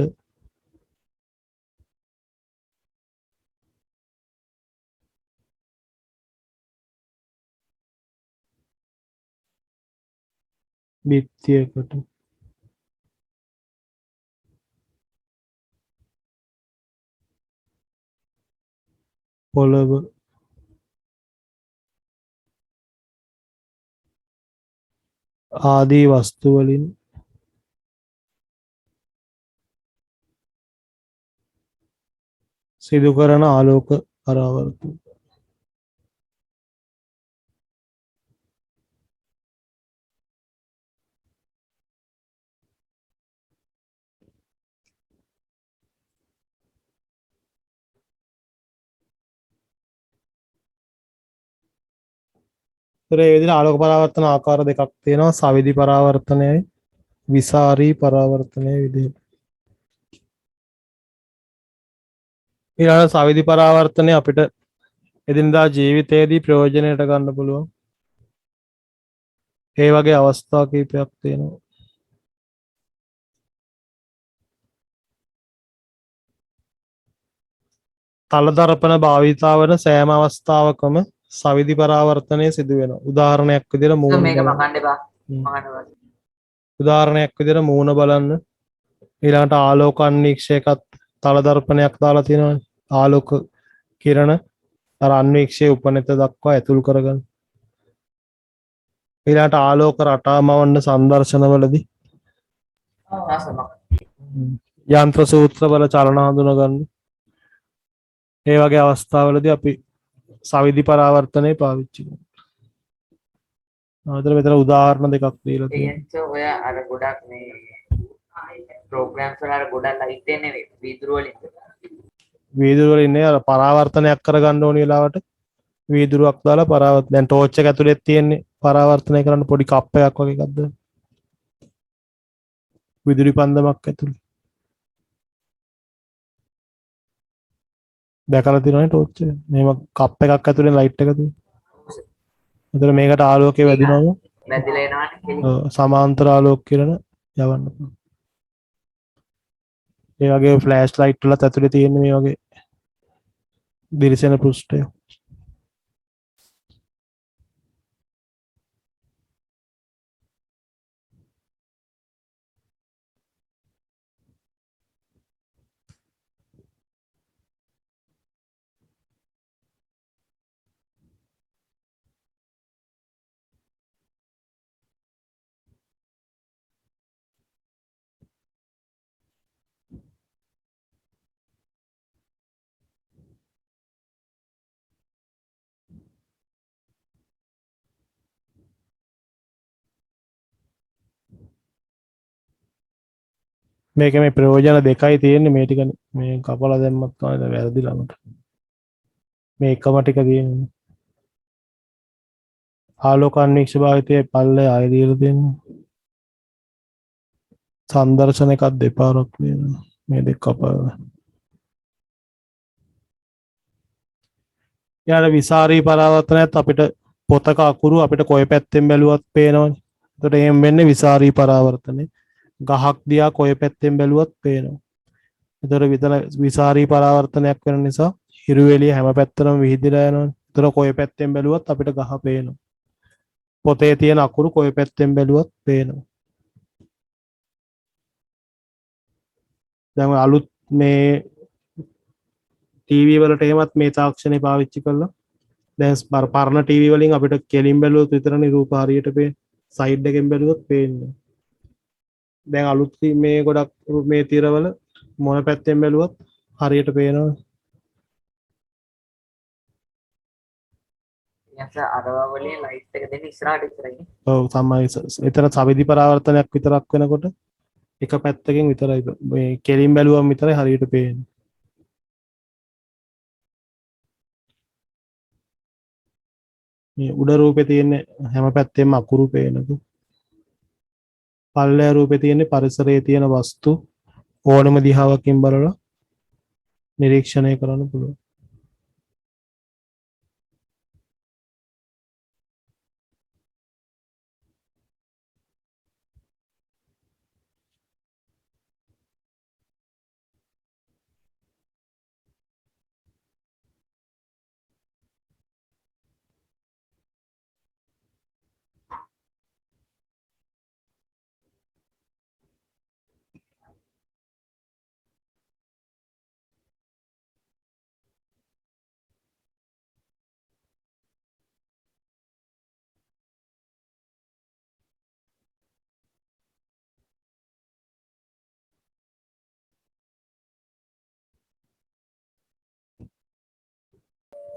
බිත්තියකට පොළව ආදී වස්තු වලින් සිදු කරන ආලෝක පරාවර්තන. ඒ විදිහට ආලෝක පරාවර්තන ආකාර දෙකක් තියෙනවා. සවිදි පරාවර්තනයයි විසාරී පරාවර්තනයයි විදිහට. ඊළඟ සවිදි පරාවර්තනය අපිට එදිනදා ජීවිතයේදී ප්‍රයෝජනයට ගන්න පුළුවන්. ඒ වගේ අවස්ථා කීපයක් තියෙනවා. තලදර්පණ භාවිතා වන සෑම අවස්ථාවකම සවිදි පරාවර්තනය සිදු වෙනවා. උදාහරණයක් විදිහට මූණ මේක බලන්න. මකන්න එපා. මකන්න. උදාහරණයක් විදිහට මූණ බලන්න. ඊළඟට ආලෝක අන්වීක්ෂයකත් තලදර්පණයක් දාලා තියෙනවානේ. ආලෝක කිරණ අර අන්වීක්ෂයේ උපනෙත දක්වා ඇතුල් කරගන්න. ඊළඟට ආලෝක රටා මවන්න සංදර්ශනවලදී යන්ත්‍ර සූත්‍ර වල චලන හඳුනා ගන්න. ඒ වගේ අවස්ථාවලදී අපි සවිදි පරාවර්තනය පාවිච්චි කරනවා. ආතර මෙතන උදාහරණ දෙකක් දීලා තියෙනවා. එයන්ට ඔය අර ගොඩක් මේ ප්‍රෝග්‍රෑම්ස් වල අර ගොඩක් ලයිට් එන්නේ වීදුරු වලින්. වීදුරු වල ඉන්නේ අර පරාවර්තනයක් කරගන්න ඕන වෙලාවට වීදුරුවක් දාලා පරාවර්තන. දැන් ටෝච් එක ඇතුලේ තියෙන්නේ පරාවර්තනය කරන්න පොඩි කප් එකක් වගේ එකක්ද? විදුලි පන්දමක් ඇතුලේ. දැකලා තියෙනවනේ ටෝච් එක. මේව කප් එකක් ඇතුලේ ලයිට් එක තියෙනවා. එතන මේකට ආලෝකය වැදුනම වැදිලා එනවනේ. සමාන්තර ආලෝක කිරණ යවන්න පුළුවන්. ඒ වගේ ෆ්ලෑෂ් ලයිට් වලත් ඇතුලේ තියෙන මේ වගේ දිලිසෙන පෘෂ්ඨය. මේක මේ ප්‍රයෝජන දෙකයි තියෙන්නේ මේ ටික මේ කපලා දැම්මත් තමයි වැරදිලා මට. මේ එකම ටික තියෙන්නේ. ආලෝක අන්වීක්ෂ භාවිතයේ පල්ලේ ආයෙ දීලා තියෙනවා. සංදර්ශන එකක් දෙපාරක් තියෙනවා. මේ දෙක කපලා. යාර විසාරී පරාවර්තනයත් අපිට පොතක අකුරු අපිට කොයි පැත්තෙන් බැලුවත් පේනවනේ. එතකොට එහෙම වෙන්නේ විසාරී පරාවර්තනේ. ගහක් දිහා කොයි පැත්තෙන් බැලුවත් පේනවා. එතකොට විතර විසාරී පරාවර්තනයක් වෙන නිසා හිරු එළිය හැම පැත්තටම විහිදලා යනවනේ. එතකොට කොයි පැත්තෙන් බැලුවත් අපිට ගහ පේනවා. පොතේ තියෙන අකුරු කොයි පැත්තෙන් බැලුවත් පේනවා. දැන් අලුත් මේ ටීවී වලට එහෙමත් මේ තාක්ෂණය පාවිච්චි කරලා දැන් පරණ ටීවී වලින් අපිට කෙලින් බැලුවොත් විතරනේ රූප හරියට පේන්නේ. සයිඩ් එකෙන් බැලුවොත් පේන්නේ. දැන් අලුත් මේ ගොඩක් මේ තිරවල මොන පැත්තෙන් බැලුවත් හරියට පේනවා. යස අරවා වලින් ලයිට් එක දෙන්න ඉස්සරහට ඉස්සරහින්. ඔව් තමයි. එතන සවිදි පරාවර්තනයක් විතරක් වෙනකොට එක පැත්තකින් විතරයි මේ කෙලින් බැලුවම විතරයි හරියට පේන්නේ. මේ උඩ රූපේ තියෙන හැම පැත්තෙම අකුරු පේනකෝ. පල්ලෑ රූපේ තියෙන පරිසරයේ තියෙන වස්තු ඕනම දිහාවකින් බලලා නිරීක්ෂණය කරන්න පුළුවන්.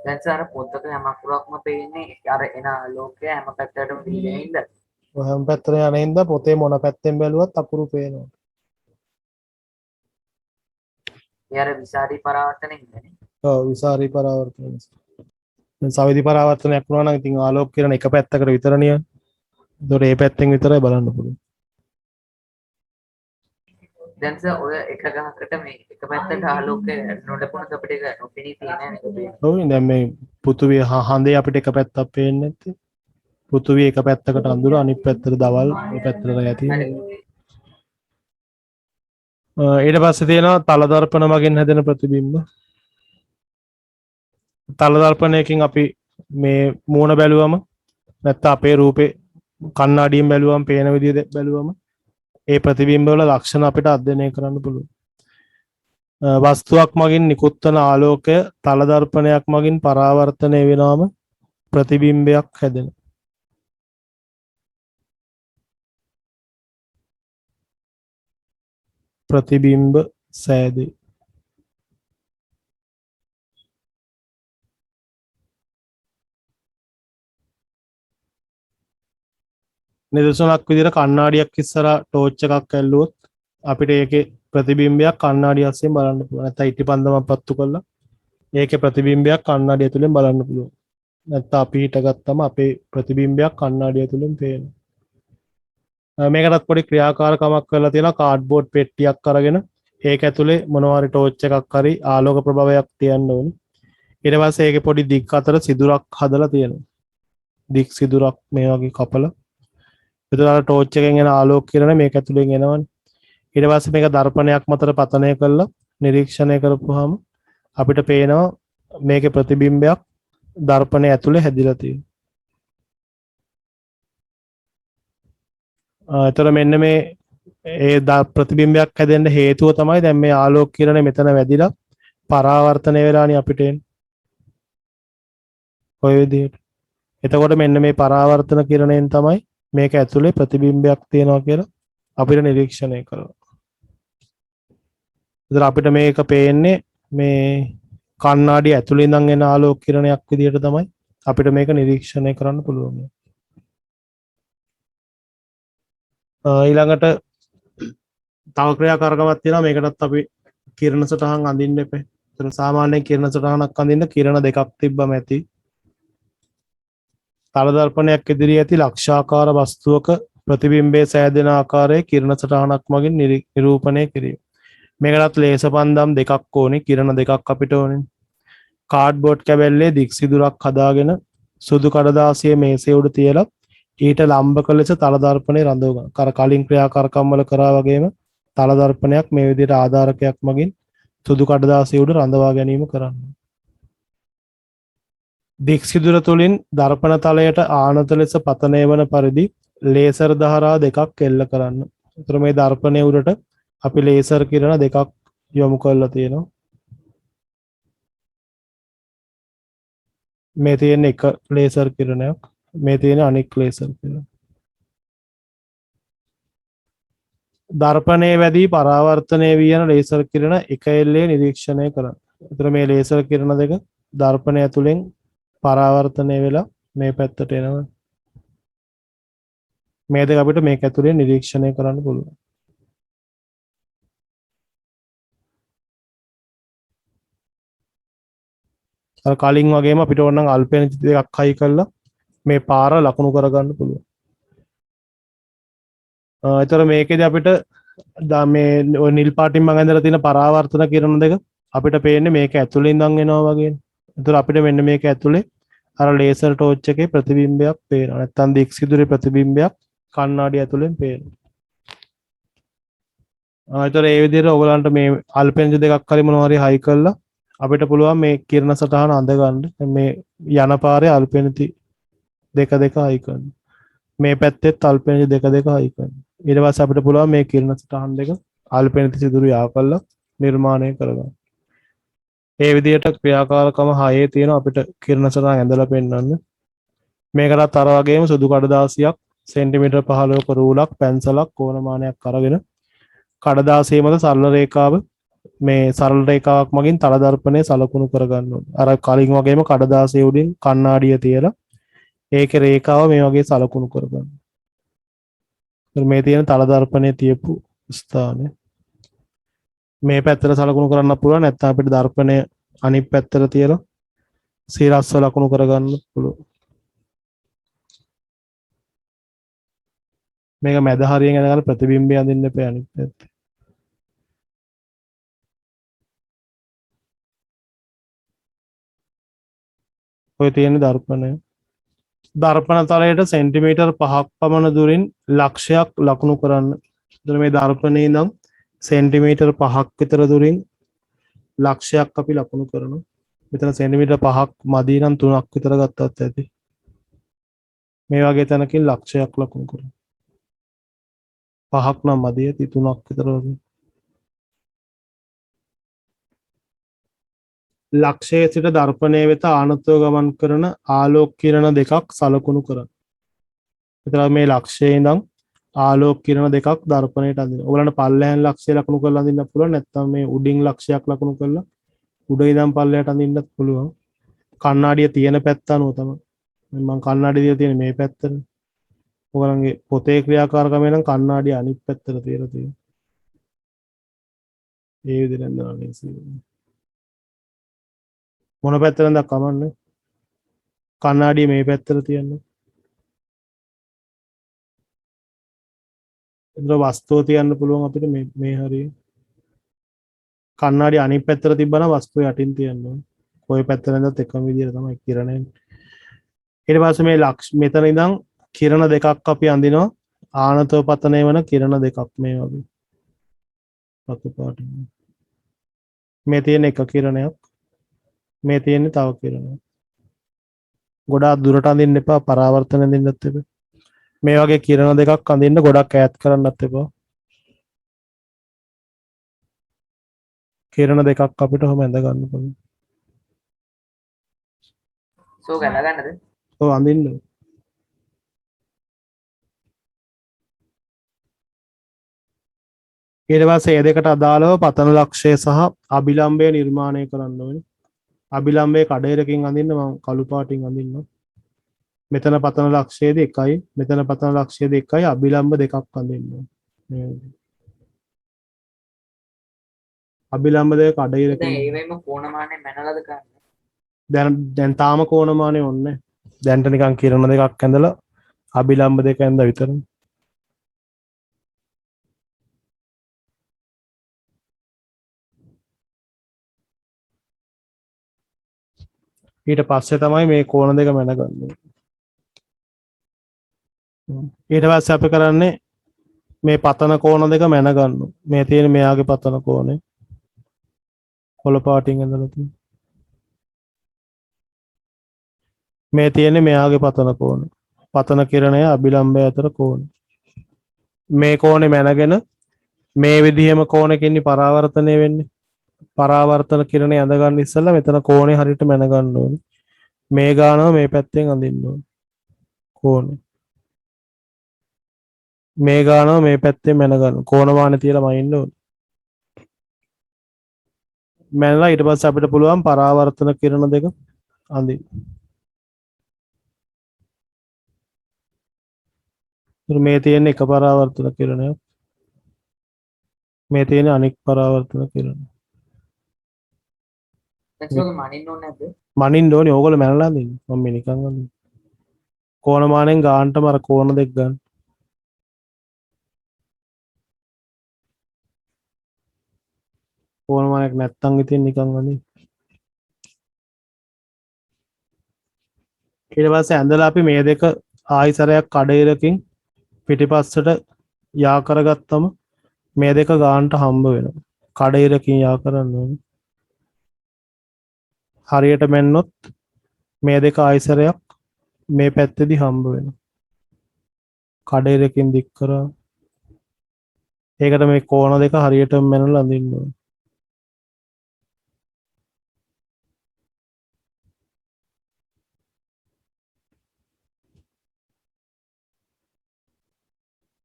දැන් සර පොතක හැම අකුරක්ම පේන්නේ අර එන ආලෝකය හැම පැත්තටම දීගෙන ඉඳ. ඔය හැම පැත්තට යන හින්දා පොතේ මොන පැත්තෙන් බැලුවත් අකුරු පේනවා. ඒ අර විසාරී පරාවර්තනෙ ඉන්නේ. ඔව් විසාරී පරාවර්තන නිසා. දැන් සවිදි පරාවර්තනයක් වුණා නම් ඉතින් ආලෝක කිරණ එක පැත්තකට විතරනේ යන්නේ. ඒතකොට ඒ පැත්තෙන් විතරයි බලන්න පුළුවන්. දැන් සර් ඔය එක ගහකට මේ එක පැත්තට ආලෝකය නොලැබුණොත් අපිට ඒක නොපෙනී තියෙන්නේ නේද? ඔව් දැන් මේ පෘථුවිය හඳේ අපිට එක පැත්තක් පේන්නේ නැත්තේ. පෘථුවිය එක පැත්තකට අඳුර අනිත් පැත්තට දවල් මේ පැත්තට රැ තියෙනවා. ඊට පස්සේ තියෙනවා තල දර්පණ මගින් හැදෙන ප්‍රතිබිම්බ. තල දර්පණයකින් අපි මේ මූණ බැලුවම නැත්නම් අපේ රූපේ කණ්ණාඩියෙන් බැලුවම පේන විදිහ බැලුවම ඒ ප්‍රතිබිම්බ වල ලක්ෂණ අපිට අධ්‍යයනය කරන්න පුළුවන්. වස්තුවක් මගින් නිකුත් වන ආලෝකය තල දර්පණයක් මගින් පරාවර්තනය වෙනාම ප්‍රතිබිම්බයක් හැදෙනවා. ප්‍රතිබිම්බ සෑදේ. නිදසුනක් විදිහට කණ්ණාඩියක් ඉස්සරහා ටෝච් එකක් ඇල්ලුවොත් අපිට ඒකේ ප්‍රතිබිම්බයක් කණ්ණාඩිය අස්සෙන් බලන්න පුළුවන්. නැත්නම් ඉටිපන්දමක් පත්තු කරලා ඒකේ ප්‍රතිබිම්බයක් කණ්ණාඩිය තුලින් බලන්න පුළුවන්. නැත්නම් අපි හිටගත්තම අපේ ප්‍රතිබිම්බයක් කණ්ණාඩිය තුලින් පේනවා. මේකටත් පොඩි ක්‍රියාකාරකමක් කරලා තියෙනවා. කාඩ්බෝඩ් පෙට්ටියක් අරගෙන ඒක ඇතුලේ මොනවා හරි ටෝච් එකක් හරි ආලෝක ප්‍රභාවයක් තියන්න ඕනේ. ඊට පස්සේ ඒකේ පොඩි දික් අතර සිදුරක් හදලා තියෙනවා. දික් සිදුරක් මේ වගේ කපලා එතකොට ටෝච් එකෙන් එන ආලෝක කිරණ මේක ඇතුලෙන් එනවනේ. ඊට පස්සේ මේක දර්පණයක් මතට පතනය කරලා නිරීක්ෂණය කරපුවාම අපිට පේනවා මේකේ ප්‍රතිබිම්බයක් දර්පණය ඇතුලේ හැදිලා තියෙනවා. එතකොට මෙන්න මේ ඒ ප්‍රතිබිම්බයක් හැදෙන්න හේතුව තමයි දැන් මේ ආලෝක කිරණ මෙතන වැදිලා පරාවර්තනය වෙලානේ අපිට එන්නේ. ඔය විදිහට. එතකොට මෙන්න මේ පරාවර්තන කිරණයෙන් තමයි මේක ඇතුලේ ප්‍රතිබිම්බයක් තියෙනවා කියලා අපිට නිරීක්ෂණය කරනවා. ඉතින් අපිට මේක පේන්නේ මේ කණ්ණාඩිය ඇතුලේ ඉඳන් එන ආලෝක කිරණයක් විදිහට තමයි අපිට මේක නිරීක්ෂණය කරන්න පුළුවන්. ඊළඟට තව ක්‍රියාකාරකමක් තියෙනවා මේකටත් අපි කිරණ සටහන් අඳින්න එපේ. ඒතර සාමාන්‍යයෙන් කිරණ සටහනක් අඳින්න කිරණ දෙකක් තිබ්බම ඇති. තල දර්පණයක් ඉදිරියේ ඇති ලක්ෂාකාර වස්තුවක ප්‍රතිබිම්බයේ සෑදෙන ආකාරයේ කිරණ සටහනක් මගින් නිරූපණය කිරීම. මේකටත් ලේස පන්දම් දෙකක් ඕනේ, කිරණ දෙකක් අපිට ඕනේ. කාඩ්බෝඩ් කැබැල්ලේ දික් සිදුරක් හදාගෙන සුදු කඩදාසිය මේසේ උඩ තියලා ඊට ලම්බක ලෙස තල දර්පණය රඳව ගන්න. කර කලින් ක්‍රියාකාරකම් වල කරා වගේම තල දර්පණයක් මේ විදිහට ආධාරකයක් මගින් සුදු කඩදාසිය උඩ රඳවා ගැනීම කරන්න. දික් සිදුර තුලින් දර්පණ තලයට ආනත ලෙස පතනය වන පරිදි ලේසර් ධාරා දෙකක් එල්ල කරන්න. ඒතර මේ දර්පණය උඩට අපි ලේසර් කිරණ දෙකක් යොමු කරලා තියෙනවා. මේ තියෙන එක ලේසර් කිරණයක්, මේ තියෙන අනෙක් ලේසර් කිරණ. දර්පණයේ වැදී පරාවර්තනය වී යන ලේසර් කිරණ එක එල්ලේ නිරීක්ෂණය කරන්න. ඒතර මේ ලේසර් කිරණ දෙක දර්පණය ඇතුලෙන් පරාවර්තනය වෙලා මේ පැත්තට එනවා. මේ දෙක අපිට මේක ඇතුලේ නිරීක්ෂණය කරන්න පුළුවන්. අර කලින් වගේම අපිට ඕනනම් අල්පෙනජි දෙකක් හයි කරලා මේ පාර ලකුණු කරගන්න පුළුවන්. ඒතර මේකෙදි අපිට මේ ඔය නිල් පාටින් මම ඇඳලා තියෙන පරාවර්තන කිරණ දෙක අපිට පේන්නේ මේක ඇතුලේ ඉඳන් එනවා වගේ. ඒතර අපිට මෙන්න මේක ඇතුලේ අර ලේසර් ටෝච් එකේ ප්‍රතිබිම්බයක් පේනවා. නැත්තම් දික් සිදුරේ ප්‍රතිබිම්බයක් කණ්ණාඩිය ඇතුලෙන් පේනවා. ඒතර ඒ විදිහට ඔයගලන්ට මේ අල්පෙනජි දෙකක් හරි මොනවා හරි හයි කරලා අපිට පුළුවන් මේ කිරණ සටහන අඳ ගන්න. මේ යන පාරේ අල්පෙනති දෙක දෙක හයි කරන්න. මේ පැත්තෙත් අල්පෙනජි දෙක දෙක හයි කරන්න. ඊට පස්සේ අපිට පුළුවන් මේ කිරණ සටහන් දෙක අල්පෙනති සිදුරු යා කරලා නිර්මාණය කරගන්න. ඒ විදිහට ක්‍රියාකාරකම 6 තියෙන අපිට කිරණ සටහන් ඇඳලා පෙන්වන්න. මේකටත් අර වගේම සුදු කඩදාසියක් සෙන්ටිමීටර් 15ක රූලක් පැන්සලක් කෝණමානයක් අරගෙන කඩදාසිය මත සරල රේඛාව මේ සරල රේඛාවක් මගින් තල දර්පණය සලකුණු කරගන්න ඕනේ. අර කලින් වගේම කඩදාසිය උඩින් කණ්ණාඩිය තියලා ඒකේ රේඛාව මේ වගේ සලකුණු කරගන්න. මේ තියෙන තල දර්පණය තියපු ස්ථානය මේ පැත්තට සලකුණු කරන්න පුළුවන්. නැත්නම් අපිට දර්පණය අනිත් පැත්තට තියලා සීරස්ව ලකුණු කරගන්න පුළුවන්. මේක මැද හරියෙන් අඳගෙන ප්‍රතිබිම්බය අඳින්න එපා අනිත් පැත්තේ. ඔය තියෙන දර්පණය. දර්පණ තලයට සෙන්ටිමීටර් 5ක් පමණ දුරින් ලක්ෂයක් ලකුණු කරන්න. එතන මේ දර්පණේ නම් සෙන්ටිමීටර් 5ක් විතර දුරින් ලක්ෂයක් අපි ලකුණු කරනවා. මෙතන සෙන්ටිමීටර් 5ක් මදි නම් 3ක් විතර ගත්තත් ඇති. මේ වගේ තැනකින් ලක්ෂයක් ලකුණු කරනවා. 5ක් නම් මදි ඇති 3ක් විතර වගේ. ලක්ෂයේ සිට දර්පණය වෙත ආනතව ගමන් කරන ආලෝක කිරණ දෙකක් සලකුණු කරන්න. එතන මේ ලක්ෂයේ ඉඳන් ආලෝක කිරණ දෙකක් දර්පණයට අඳින්න. ඔයගලන්ට පල්ලෙහාන් ලක්ෂය ලකුණු කරලා අඳින්න පුළුවන්. නැත්නම් මේ උඩින් ලක්ෂයක් ලකුණු කරලා උඩ ඉඳන් පල්ලෙහාට අඳින්නත් පුළුවන්. කණ්ණාඩිය තියෙන පැත්ත අනුව තමයි. මම කණ්ණාඩිය තියෙන මේ පැත්තනේ. ඔයගලන්ගේ පොතේ ක්‍රියාකාරකමේ නම් කණ්ණාඩිය අනිත් පැත්තට තියලා තියෙනවා. ඒ විදිහෙන් දාන්නේ. මොන පැත්තෙන්ද කමන්නේ? කණ්ණාඩිය මේ පැත්තට තියන්න. එතන වස්තුව තියන්න පුළුවන් අපිට මේ හරිය. කණ්ණාඩිය අනිත් පැත්තට තිබ්බනම් වස්තුව යටින් තියන්න ඕනේ. කොයි පැත්තෙන්දත් එකම විදිහට තමයි කිරණය. ඊට පස්සේ මේ මෙතන ඉඳන් කිරණ දෙකක් අපි අඳිනවා. ආනතව පතනය වන කිරණ දෙකක් මේ වගේ. රතු පාටින්. මේ තියෙන එක කිරණයක්. මේ තියෙන්නේ තව කිරණයක්. ගොඩාක් දුරට අඳින්න එපා, පරාවර්තන අඳින්නත් එපා. මේ වගේ කිරණ දෙකක් අඳින්න ගොඩක් ඈත් කරන්නත් එපා. කිරණ දෙකක් අපිට ඔහම ඇඳ ගන්න පුළුවන්. සෝ ගන්න ගන්නද? ඔව් අඳින්න. ඊට පස්සේ මේ දෙකට අදාළව පතන ලක්ෂය සහ අභිලම්බය නිර්මාණය කරන්න ඕනේ. අභිලම්බයේ කඩේරකින් අඳින්න මම කළු පාටින් අඳින්නම්. මෙතන පතන ලක්ෂයේදී 1යි, මෙතන පතන ලක්ෂයේදී 1යි, අභිලම්බ දෙකක් අඳින්න ඕනේ. අභිලම්බ දෙක දැන් කඩිරකින් ඒවෙම කෝණමානේ මැනලාද ගන්න? දැන් තාම කෝණමානේ ඔන්නේ. දැන්ට නිකන් කිරණ දෙකක් ඇඳලා අභිලම්බ දෙක ඇඳලා විතරයි. ඊට පස්සේ තමයි මේ කෝණ දෙක මැනගන්නේ. ඊට පස්සේ අපි කරන්නේ මේ පතන කෝණ දෙක මැනගන්න. මේ තියෙන මෙයාගේ පතන කෝණය. කොළ පාටින් ඇඳලා තියෙන. මේ තියෙන්නේ මෙයාගේ පතන කෝණය. පතන කිරණය අභිලම්බය අතර කෝණය. මේ කෝණය මැනගෙන මේ විදිහම කෝණකින් පරාවර්තනය වෙන්නේ. පරාවර්තන කිරණය ඇඳ ගන්න ඉස්සෙල්ලා මෙතන කෝණේ හරියට මැන ගන්න ඕනේ. මේ ගානව මේ පැත්තෙන් අඳින්න ඕනේ. කෝණේ. මේ ගානව මේ පැත්තෙන් මැන ගන්න. කෝණමාන තියලා මයින්න ඕනේ. මැනලා ඊට පස්සේ අපිට පුළුවන් පරාවර්තන කිරණ දෙක අඳින්න. මේ තියෙන එක පරාවර්තන කිරණය. මේ තියෙන අනික් පරාවර්තන කිරණය. එතකොට මනින්න ඕනේ නැද්ද? මනින්න ඕනේ. ඕගොල්ලෝ මැනලා අඳින්න. මම මේ නිකන් අඳින්න. කෝණමානෙන් ගානටම අර කෝණ දෙක ගන්න. කෝණමානයක් නැත්තම් ඉතින් නිකන් අඳින්න. ඊට පස්සේ ඇඳලා අපි මේ දෙක ආයිසරයක් කඩේරකින් පිටිපස්සට යා කරගත්තම මේ දෙක ගානට හම්බ වෙනවා. කඩේරකින් යා කරන්න ඕනේ. හරියට මෙන්නොත් මේ දෙක ආයිසරයක් මේ පැත්තේදී හම්බ වෙනවා. කඩේරකින් දික් කරා. ඒකට මේ කෝණ දෙක හරියටම මැනලා අඳින්න ඕනේ.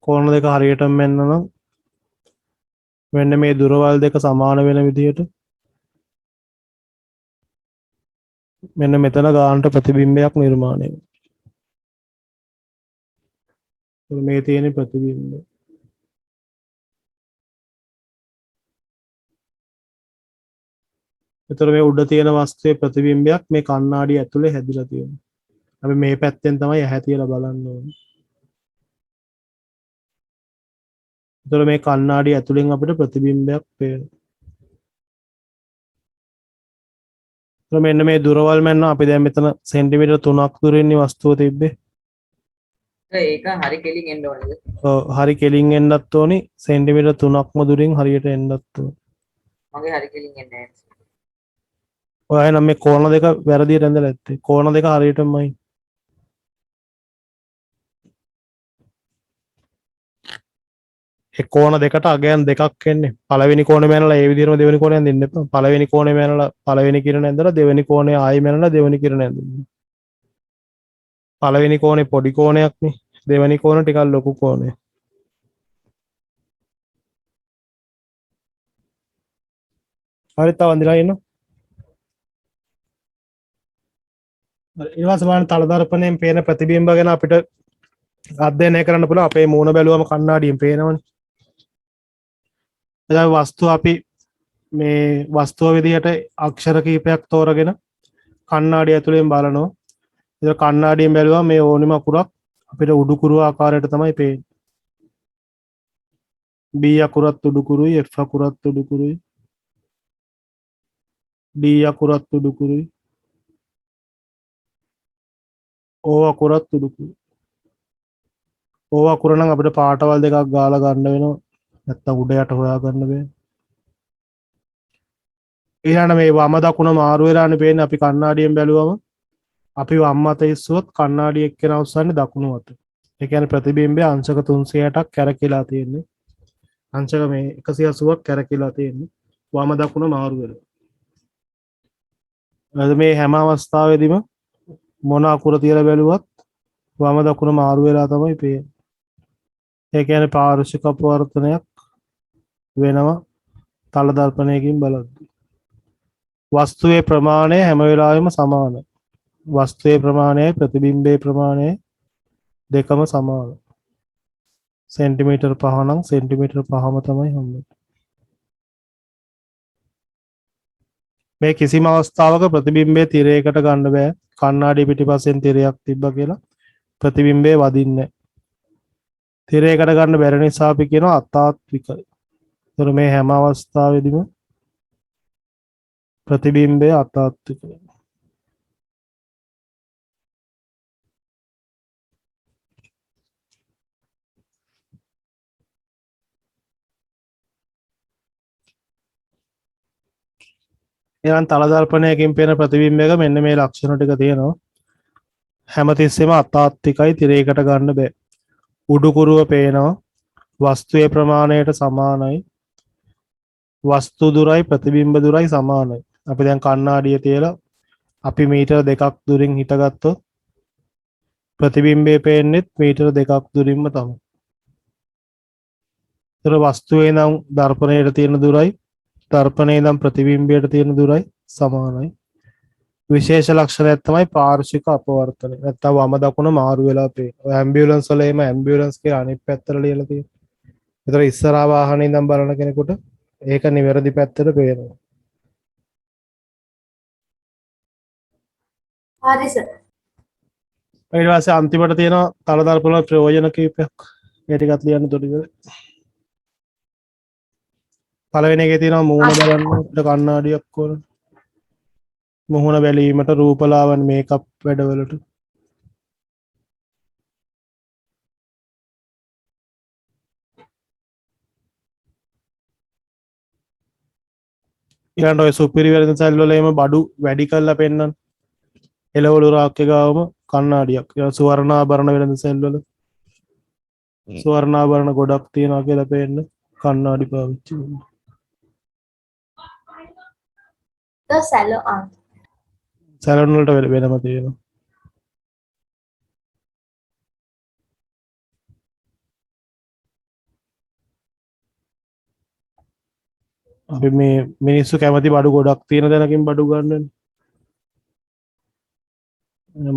කෝණ දෙක හරියටම මෙන්න නම් මෙන්න මේ දුරවල් දෙක සමාන වෙන විදිහට මෙන්න මෙතන ගානට ප්‍රතිබිම්බයක් නිර්මාණය වෙනවා. මේ තියෙන ප්‍රතිබිම්බය. ඒතර මේ උඩ තියෙන වස්තුවේ ප්‍රතිබිම්බයක් මේ කණ්ණාඩිය ඇතුලේ හැදිලා තියෙනවා. අපි මේ පැත්තෙන් තමයි ඇහැ තියලා බලන්න ඕනේ. ඒතර මේ කණ්ණාඩිය ඇතුලෙන් අපිට ප්‍රතිබිම්බයක් පේනවා. මෙන්න මේ දුරවල් මැන්න අපි දැන් මෙතන සෙන්ටිමීටර් 3ක් දුරින් වස්තුව තිබ්බේ. ඒක හරි කෙලින් එන්න ඕනේද? ඔව් හරි කෙලින් එන්නත් ඕනි සෙන්ටිමීටර් 3ක්ම දුරින් හරියට එන්නත් ඕනි. මගේ හරි කෙලින් එන්නේ නැහැ. ඔය නම් මේ කෝණ දෙක වැරදියට ඇඳලා ඇත්තේ. කෝණ දෙක හරියටමයි. ඒ කෝණ දෙකට අගයන් දෙකක් එන්නේ. පළවෙනි කෝණේ මැනලා ඒ විදිහටම දෙවෙනි කෝණයෙන් දෙන්න එපා. පළවෙනි කෝණේ මැනලා පළවෙනි කිරණ ඇඳලා දෙවෙනි කෝණේ ආයෙ මැනලා දෙවෙනි කිරණ ඇඳින්න. පළවෙනි කෝණේ පොඩි කෝණයක් නේ. දෙවෙනි කෝණ ටිකක් ලොකු කෝණයක්. හරි තව අඳිලා ඉන්න. ඊළඟ සමාන තල දර්පණයෙන් පේන ප්‍රතිබිම්බ ගැන අපිට අධ්‍යයනය කරන්න පුළුවන්. අපේ මූණ බැලුවම කණ්ණාඩියෙන් පේනවනේ. එතන වස්තුව අපි මේ වස්තුව විදිහට අක්ෂර කීපයක් තෝරගෙන කණ්ණාඩිය ඇතුලෙන් බලනවා. ඒක කණ්ණාඩියෙන් බැලුවම මේ ඕනිම අකුරක් අපිට උඩුකුරු ආකාරයට තමයි පේන්නේ. B අකුරත් උඩුකුරුයි, F අකුරත් උඩුකුරුයි, D අකුරත් උඩුකුරුයි, O අකුරත් උඩුකුරුයි. O අකුර නම් අපිට පාටවල් දෙකක් ගාලා ගන්න වෙනවා. නැත්තම් උඩ යට හොයා ගන්න බෑ. ඊළඟ මේ වම දකුණ මාරු වෙලානේ පේන්නේ අපි කණ්ණාඩියෙන් බැලුවම අපි වම් අත ඉස්සුවොත් කණ්ණාඩිය එක්කෙනා උස්සන්නේ දකුණු අත. ඒ කියන්නේ ප්‍රතිබිම්බය අංශක 360ක් කැරකිලා තියෙන්නේ. අංශක මේ 180ක් කැරකිලා තියෙන්නේ. වම දකුණ මාරු වෙලා. මේ හැම අවස්ථාවෙදිම මොන අකුර තියලා බැලුවත් වම දකුණ මාරු වෙලා තමයි පේන්නේ. ඒ කියන්නේ පාර්ශ්වික අපවර්තනයක් වෙනවා තල දර්පණයකින් බලද්දී. වස්තුවේ ප්‍රමාණය හැම වෙලාවෙම සමානයි. වස්තුවේ ප්‍රමාණයයි ප්‍රතිබිම්බයේ ප්‍රමාණයයි දෙකම සමානයි. සෙන්ටිමීටර් 5 නම් සෙන්ටිමීටර් 5ම තමයි හම්බෙන්නේ. මේ කිසිම අවස්ථාවක ප්‍රතිබිම්බය තිරයකට ගන්න බෑ. කණ්ණාඩි පිටිපස්සෙන් තිරයක් තිබ්බ කියලා ප්‍රතිබිම්බය වදින්නේ. තිරයකට ගන්න බැරි නිසා අපි කියනවා අතාත්විකයි. ඒතර මේ හැම අවස්ථාවෙදිම ප්‍රතිබිම්බය අතාත්විකයි. එහෙනම් තල දර්පණයකින් පේන ප්‍රතිබිම්බයක මෙන්න මේ ලක්ෂණ ටික තියෙනවා. හැමතිස්සෙම අතාත්විකයි තිරයකට ගන්න බෑ. උඩුකුරුව පේනවා. වස්තුවේ ප්‍රමාණයට සමානයි. වස්තු දුරයි ප්‍රතිබිම්බ දුරයි සමානයි. අපි දැන් කණ්ණාඩිය තියලා අපි මීටර 2ක් දුරින් හිටගත්තොත් ප්‍රතිබිම්බය පේන්නෙත් මීටර 2ක් දුරින්ම තමයි. ඒතර වස්තුවේ නම් දර්පණයට තියෙන දුරයි දර්පණයේ නම් ප්‍රතිබිම්බයට තියෙන දුරයි සමානයි. විශේෂ ලක්ෂණයක් තමයි පාර්ශ්වික අපවර්තනය. නැත්තම් වම දකුණ මාරු වෙලා පේනවා. ඔය ඇම්බියුලන්ස් වල එහෙම ඇම්බියුලන්ස් කියලා අනිත් පැත්තට ලියලා තියෙනවා. ඒතර ඉස්සරහා වාහනේ ඉඳන් බලන කෙනෙකුට ඒක නිවැරදි පැත්තට පේනවා. හරි සර්. ඊට පස්සේ අන්තිමට තියෙනවා තල දර්පණ වල ප්‍රයෝජන කීපයක්. ඒ ටිකත් ලියන්න තොටිවල. පළවෙනි එකේ තියෙනවා මූණ බලන්නට කණ්ණාඩියක් ඕන. මුහුණ බැලීමට රූපලාවන්‍ය මේකප් වැඩවලට. ඊළඟට ඔය සුපිරි වෙරෙන සැල් වල එම බඩු වැඩි කරලා පෙන්නන. එළවලු රාක්කේ ගාවම කණ්ණාඩියක්. ඒ සුවර්ණාභරණ වෙරෙන සැල් වල සුවර්ණාභරණ ගොඩක් තියනවා කියලා පේන්න කණ්ණාඩි පාවිච්චි කරනවා. The salon. සැලොන් වලට වෙනම තියෙනවා. අපි මේ මිනිස්සු කැමති බඩු ගොඩක් තියෙන දැනකින් බඩු ගන්නනේ.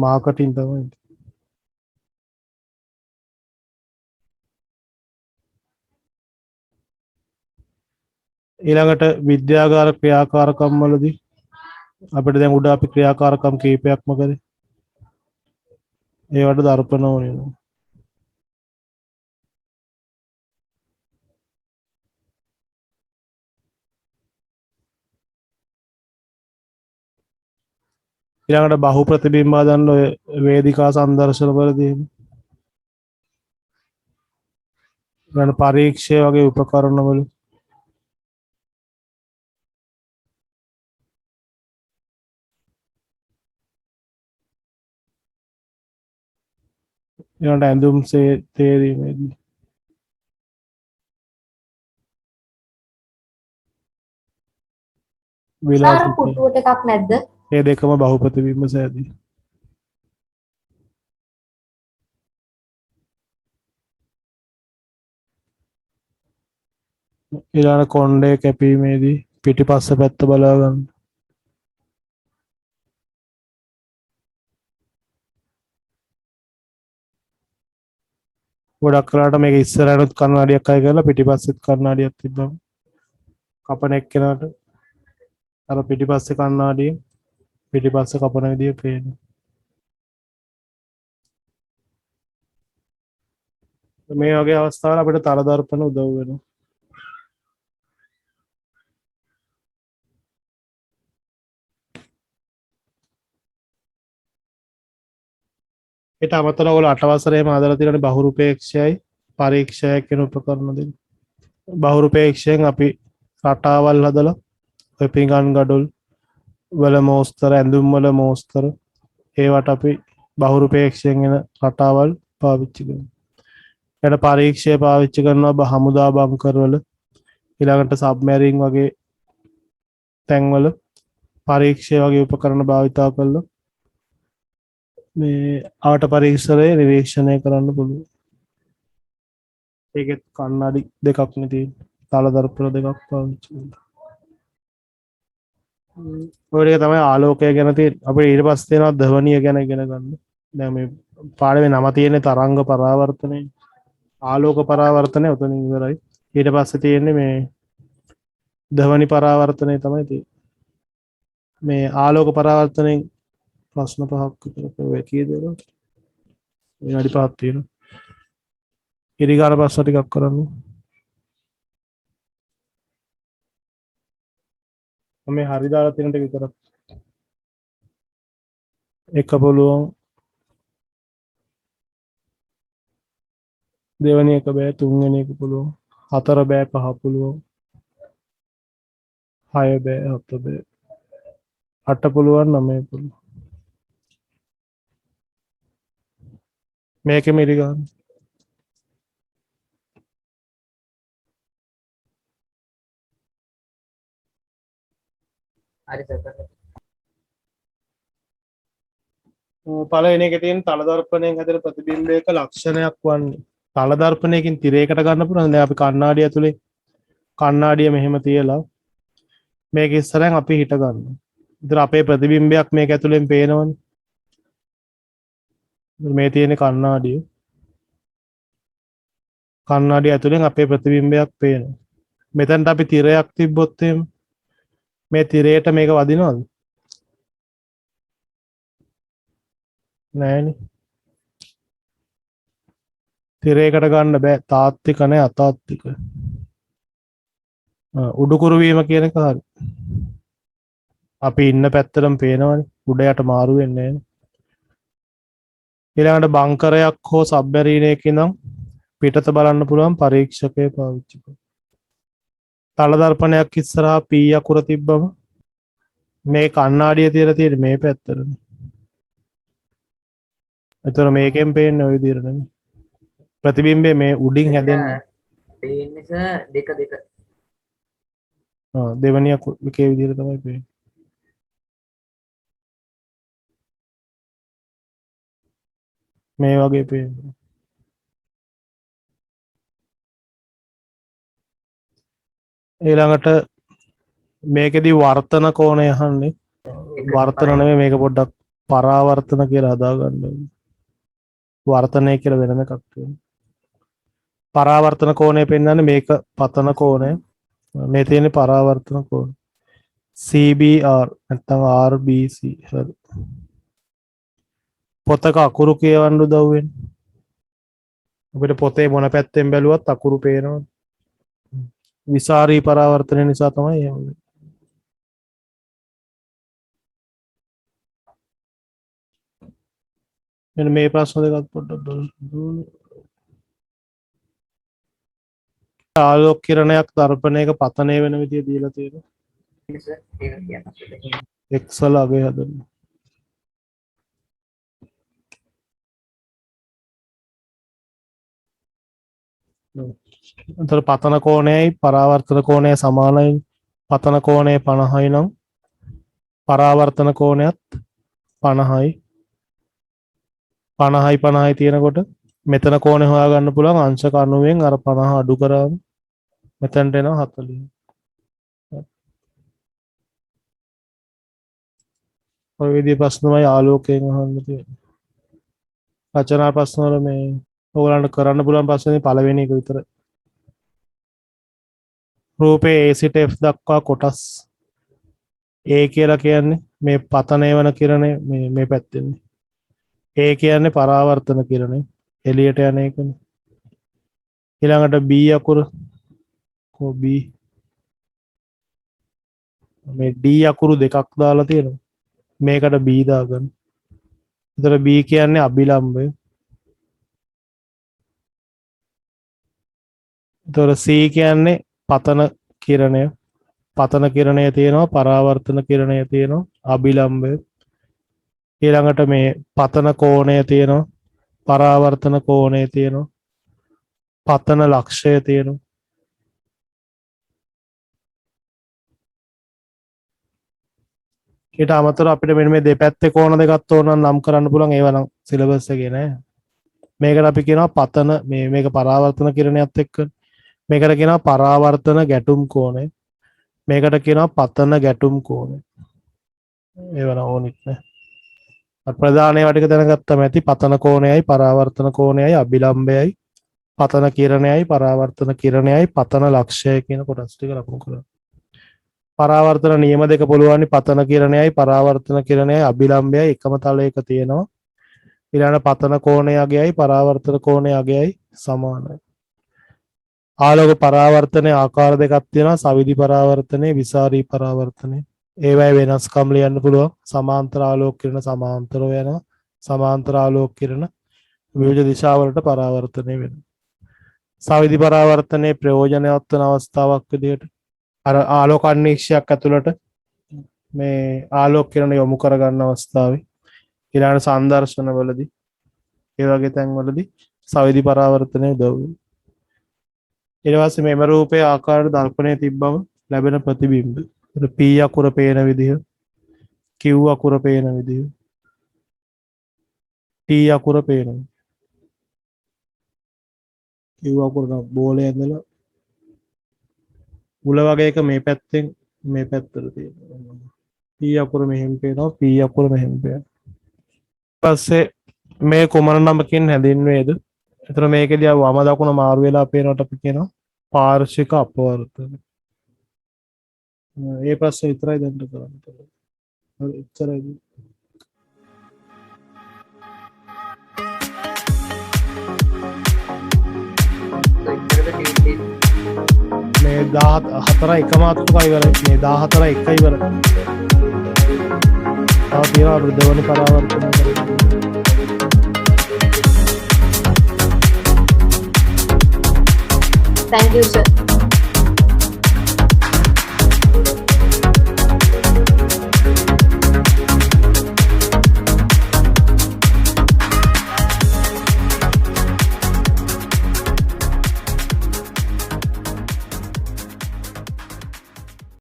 මාකටිං තමයි. ඊළඟට විද්‍යාගාර ක්‍රියාකාරකම් වලදී අපිට දැන් උඩ අපි ක්‍රියාකාරකම් කීපයක්ම කරේ. ඒවට දර්පණ ඕනේ. ඊළඟට බහු ප්‍රතිබිම්බ හදන්න ඔය වේදිකා සංදර්ශන වලදී ඊළඟ පරීක්ෂය වගේ උපකරණ වල ඊළඟට ඇඳුම් තේරීමේදී සර් විලාසිතා පුටුවට එකක් නැද්ද? ඒ දෙකම බහු ප්‍රතිබිම්බ සෑදී. ඊළඟ කොණ්ඩේ කැපීමේදී පිටිපස්ස පැත්ත බලා ගන්න. ගොඩක් කලකට මේක ඉස්සරහට කණ්ණාඩියක් අය කරලා පිටිපස්සෙත් කණ්ණාඩියක් තිබ්බම කපන එක්කෙනාට අර පිටිපස්සේ කණ්ණාඩියෙන් පිටිපස්ස කපන විදිය පේනවා. මේ වගේ අවස්ථාවල අපිට තල දර්පණ උදව් වෙනවා. ඊට අමතරව ඔයගොල්ලෝ 8 වසරේම හදලා තියෙන බහුරූපේක්ෂයයි පරීක්ෂයයි කියන උපකරණ දෙක. බහුරූපේක්ෂයෙන් අපි රටාවල් හදලා ඔය පිඟන් ගඩොල් වල මෝස්තර ඇඳුම් වල මෝස්තර ඒවට අපි බහුරූපේක්ෂයෙන් එන රටාවල් පාවිච්චි කරනවා. ඊට පරීක්ෂය පාවිච්චි කරනවා හමුදා බංකර් වල ඊළඟට සබ්මැරින් වගේ තැන්වල පරීක්ෂය වගේ උපකරණ භාවිතා කරලා මේ ආට පරීක්ෂණය නිරීක්ෂණය කරන්න පුළුවන්. ඒකෙත් කණ්ණාඩි දෙකක් නේ තියෙන්නේ. තල දර්පණ දෙකක් පාවිච්චි කරනවා. ඔය ටික තමයි ආලෝකය ගැන තියෙන්නේ. අපිට ඊට පස්සේ එනවා ධ්වනිය ගැන ඉගෙන ගන්න. දැන් මේ පාඩමේ නම තියෙන්නේ තරංග පරාවර්තනය. ආලෝක පරාවර්තනය උතනින් ඉවරයි. ඊට පස්සේ තියෙන්නේ මේ ධ්වනි පරාවර්තනය තමයි තියෙන්නේ. මේ ආලෝක පරාවර්තනයෙන් ප්‍රශ්න 5ක් විතර වෙයි කීයද? විනාඩි 5ක් තියෙනවා. ඉරිගාන ප්‍රශ්න ටිකක් කරන්න. මම හරි දාලා තියෙන ටික විතරක්. එක පුළුවන්, දෙවෙනි එක බෑ, තුන්වෙනි එක පුළුවන්, හතර බෑ, පහ පුළුවන්, හය බෑ, හත බෑ, අට පුළුවන්, නවය පුළුවන්. මේකෙම ඉරිගාන. හරි සර්. පළවෙනි එකේ තියෙන තල දර්පණයෙන් හැදෙන ප්‍රතිබිම්බයක ලක්ෂණයක් වන්නේ තල දර්පණයකින් තිරයකට ගන්න පුළුවන්. දැන් අපි කණ්ණාඩිය ඇතුලේ කණ්ණාඩිය මෙහෙම තියලා මේක ඉස්සරහින් අපි හිට ගන්නවා. ඉතින් අපේ ප්‍රතිබිම්බයක් මේක ඇතුලෙන් පේනවනේ. මේ තියෙන කණ්ණාඩිය. කණ්ණාඩිය ඇතුලෙන් අපේ ප්‍රතිබිම්බයක් පේනවා. මෙතනට අපි තිරයක් තිබ්බොත් එහෙම මේ තිරයට මේක වදිනවද? නෑනේ. තිරයකට ගන්න බෑ. තාත්වික නෑ, අතාත්වික. උඩුකුරු වීම කියන එක හරි. අපි ඉන්න පැත්තටම පේනවනේ. උඩ යට මාරු වෙන්නේ නෑනේ. ඊළඟට බංකරයක් හෝ සබ්මැරීනයක ඉඳන් පිටත බලන්න පුළුවන් පරීක්ෂකය පාවිච්චි කරනවා. තල දර්පණයක් ඉස්සරහා P අකුර තිබ්බම මේ කණ්ණාඩිය තියලා තියෙන්නේ මේ පැත්තටනේ. එතකොට මේකෙන් පේන්නේ ওই විදිහට නෙමෙයි. ප්‍රතිබිම්බේ මේ උඩින් හැදෙන්නේ. පේන්නේ සර් දෙක. දෙවෙනි අකුරේ විදිහට තමයි පේන්නේ. මේ වගේ පේන්නේ. ඊළඟට මේකෙදි වර්තන කෝණය අහන්නේ. වර්තන නෙමෙයි මේක පොඩ්ඩක් පරාවර්තන කියලා හදාගන්න ඕනේ. වර්තනය කියලා වෙනම එකක් තියෙනවා. පරාවර්තන කෝණය පෙන්වන්නේ මේක පතන කෝණය. මේ තියෙන්නේ පරාවර්තන කෝණය. CBR නැත්නම් RBC හරි. පොතක අකුරු කියවන්න උදව් වෙන්නේ. අපිට පොතේ මොන පැත්තෙන් බැලුවත් අකුරු පේනවා. විසාරී පරාවර්තනය නිසා තමයි එහෙම වෙන්නේ. මෙන්න මේ ප්‍රශ්න දෙකත් පොඩ්ඩක් බලන්න. ආලෝක කිරණයක් දර්පණයක පතනය වෙන විදිය දීලා තියෙනවා. සර් ඒක කියන්න. එක්සල් අගේ හදන්න. එතන පතන කෝණයයි පරාවර්තන කෝණය සමානයි. පතන කෝණය 50යි නම් පරාවර්තන කෝණයත් 50යි. 50යි තියෙනකොට මෙතන කෝණය හොයාගන්න පුළුවන් අංශක 90න් අර 50 අඩු කරාම මෙතනට එනවා 40. ඔය විදිහේ ප්‍රශ්නමයි ආලෝකයෙන් අහන්න තියෙන්නේ. රචනා ප්‍රශ්න වල මේ ඕගලන්ට කරන්න පුළුවන් ප්‍රශ්නේ පළවෙනි එක විතරයි. රූපේ A සිට F දක්වා කොටස් A කියලා කියන්නේ මේ පතනය වන කිරණය මේ පැත්තෙන්නේ. A කියන්නේ පරාවර්තන කිරණය. එළියට යන එකනේ. ඊළඟට B අකුර B මේ D අකුරු දෙකක් දාලා තියෙනවා. මේකට B දාගන්න. එතකොට B කියන්නේ අභිලම්බය. එතකොට C කියන්නේ පතන කිරණය. පතන කිරණය තියෙනවා, පරාවර්තන කිරණය තියෙනවා, අභිලම්බය. ඊළඟට මේ පතන කෝණය තියෙනවා, පරාවර්තන කෝණය තියෙනවා, පතන ලක්ෂය තියෙනවා. ඊට අමතරව අපිට මෙන්න මේ දෙපැත්තේ කෝණ දෙකක් ඕන නම් කරන්න පුළුවන්. ඒවා නම් සිලබස් එකේ නෑ. මේකට අපි කියනවා පතන මේක පරාවර්තන කිරණයත් එක්ක. මේකට කියනවා පරාවර්තන ගැටුම් කෝණය. මේකට කියනවා පතන ගැටුම් කෝණය. ඒවා නම් ඕනෙත් නෑ. ප්‍රධාන ඒවා ටික දැනගත්තම ඇති. පතන කෝණයයි පරාවර්තන කෝණයයි අභිලම්බයයි පතන කිරණයයි පරාවර්තන කිරණයයි පතන ලක්ෂය කියන කොටස් ටික ලකුණු කරලා. පරාවර්තන නියම දෙක පුළුවන් පතන කිරණයයි පරාවර්තන කිරණයයි අභිලම්භයයි එකම තලයක තියෙනවා. ඊළඟ පතන කෝණයගේයි පරාවර්තන කෝණයගේයි සමානයි. ආලෝක පරාවර්තනයේ ආකාර දෙකක් තියෙනවා. සවිදි පරාවර්තනයේ විසාරී පරාවර්තනයේ. ඒවයි වෙනස්කම් ලියන්න පුළුවන්. සමාන්තර ආලෝක කිරණ සමාන්තරව යනවා. සමාන්තර ආලෝක කිරණ විවිධ දිශාවලට පරාවර්තනය වෙනවා. සවිදි පරාවර්තනයේ ප්‍රයෝජනවත් වන අවස්ථාවක් විදිහට අර ආලෝක අන්වීක්ෂයක් ඇතුළට මේ ආලෝක කිරණ යොමු කරගන්න අවස්ථාවේ ඊළඟ සංදර්ශනවලදී ඒ වගේ තැන්වලදී සවිදි පරාවර්තනය උදව් වෙනවා. ඊට පස්සේ මෙම රූපයේ ආකාරයට දර්පණයේ තිබ්බම ලැබෙන ප්‍රතිබිම්බ. P අකුර පේන විදිහ, Q අකුර පේන විදිහ, T අකුර පේන විදිහ. Q අකුර බෝලේ ඇඳලා මුල වගේ එක මේ පැත්තෙන් මේ පැත්තට තියෙනවා. P අකුර මෙහෙම පේනවා, P අකුර මෙහෙම පේනවා. ඊපස්සේ මේ කුමන නමකින් හැඳින්වේද? එතන මේකේදී වම දකුණ මාරු වෙලා පේනවට අපි කියනවා පාර්ශ්වික අපවර්තන. ඒ ප්‍රශ්නේ විතරයි දැන් කරන්න තියෙන්නේ. හරි එච්චරයි. මේ 14 එක මාතෘකා ඉවරයි. මේ 14 එක ඉවරයි. තව තියෙනවා වෘද්ධවන පරාවර්තන. Thank you, sir.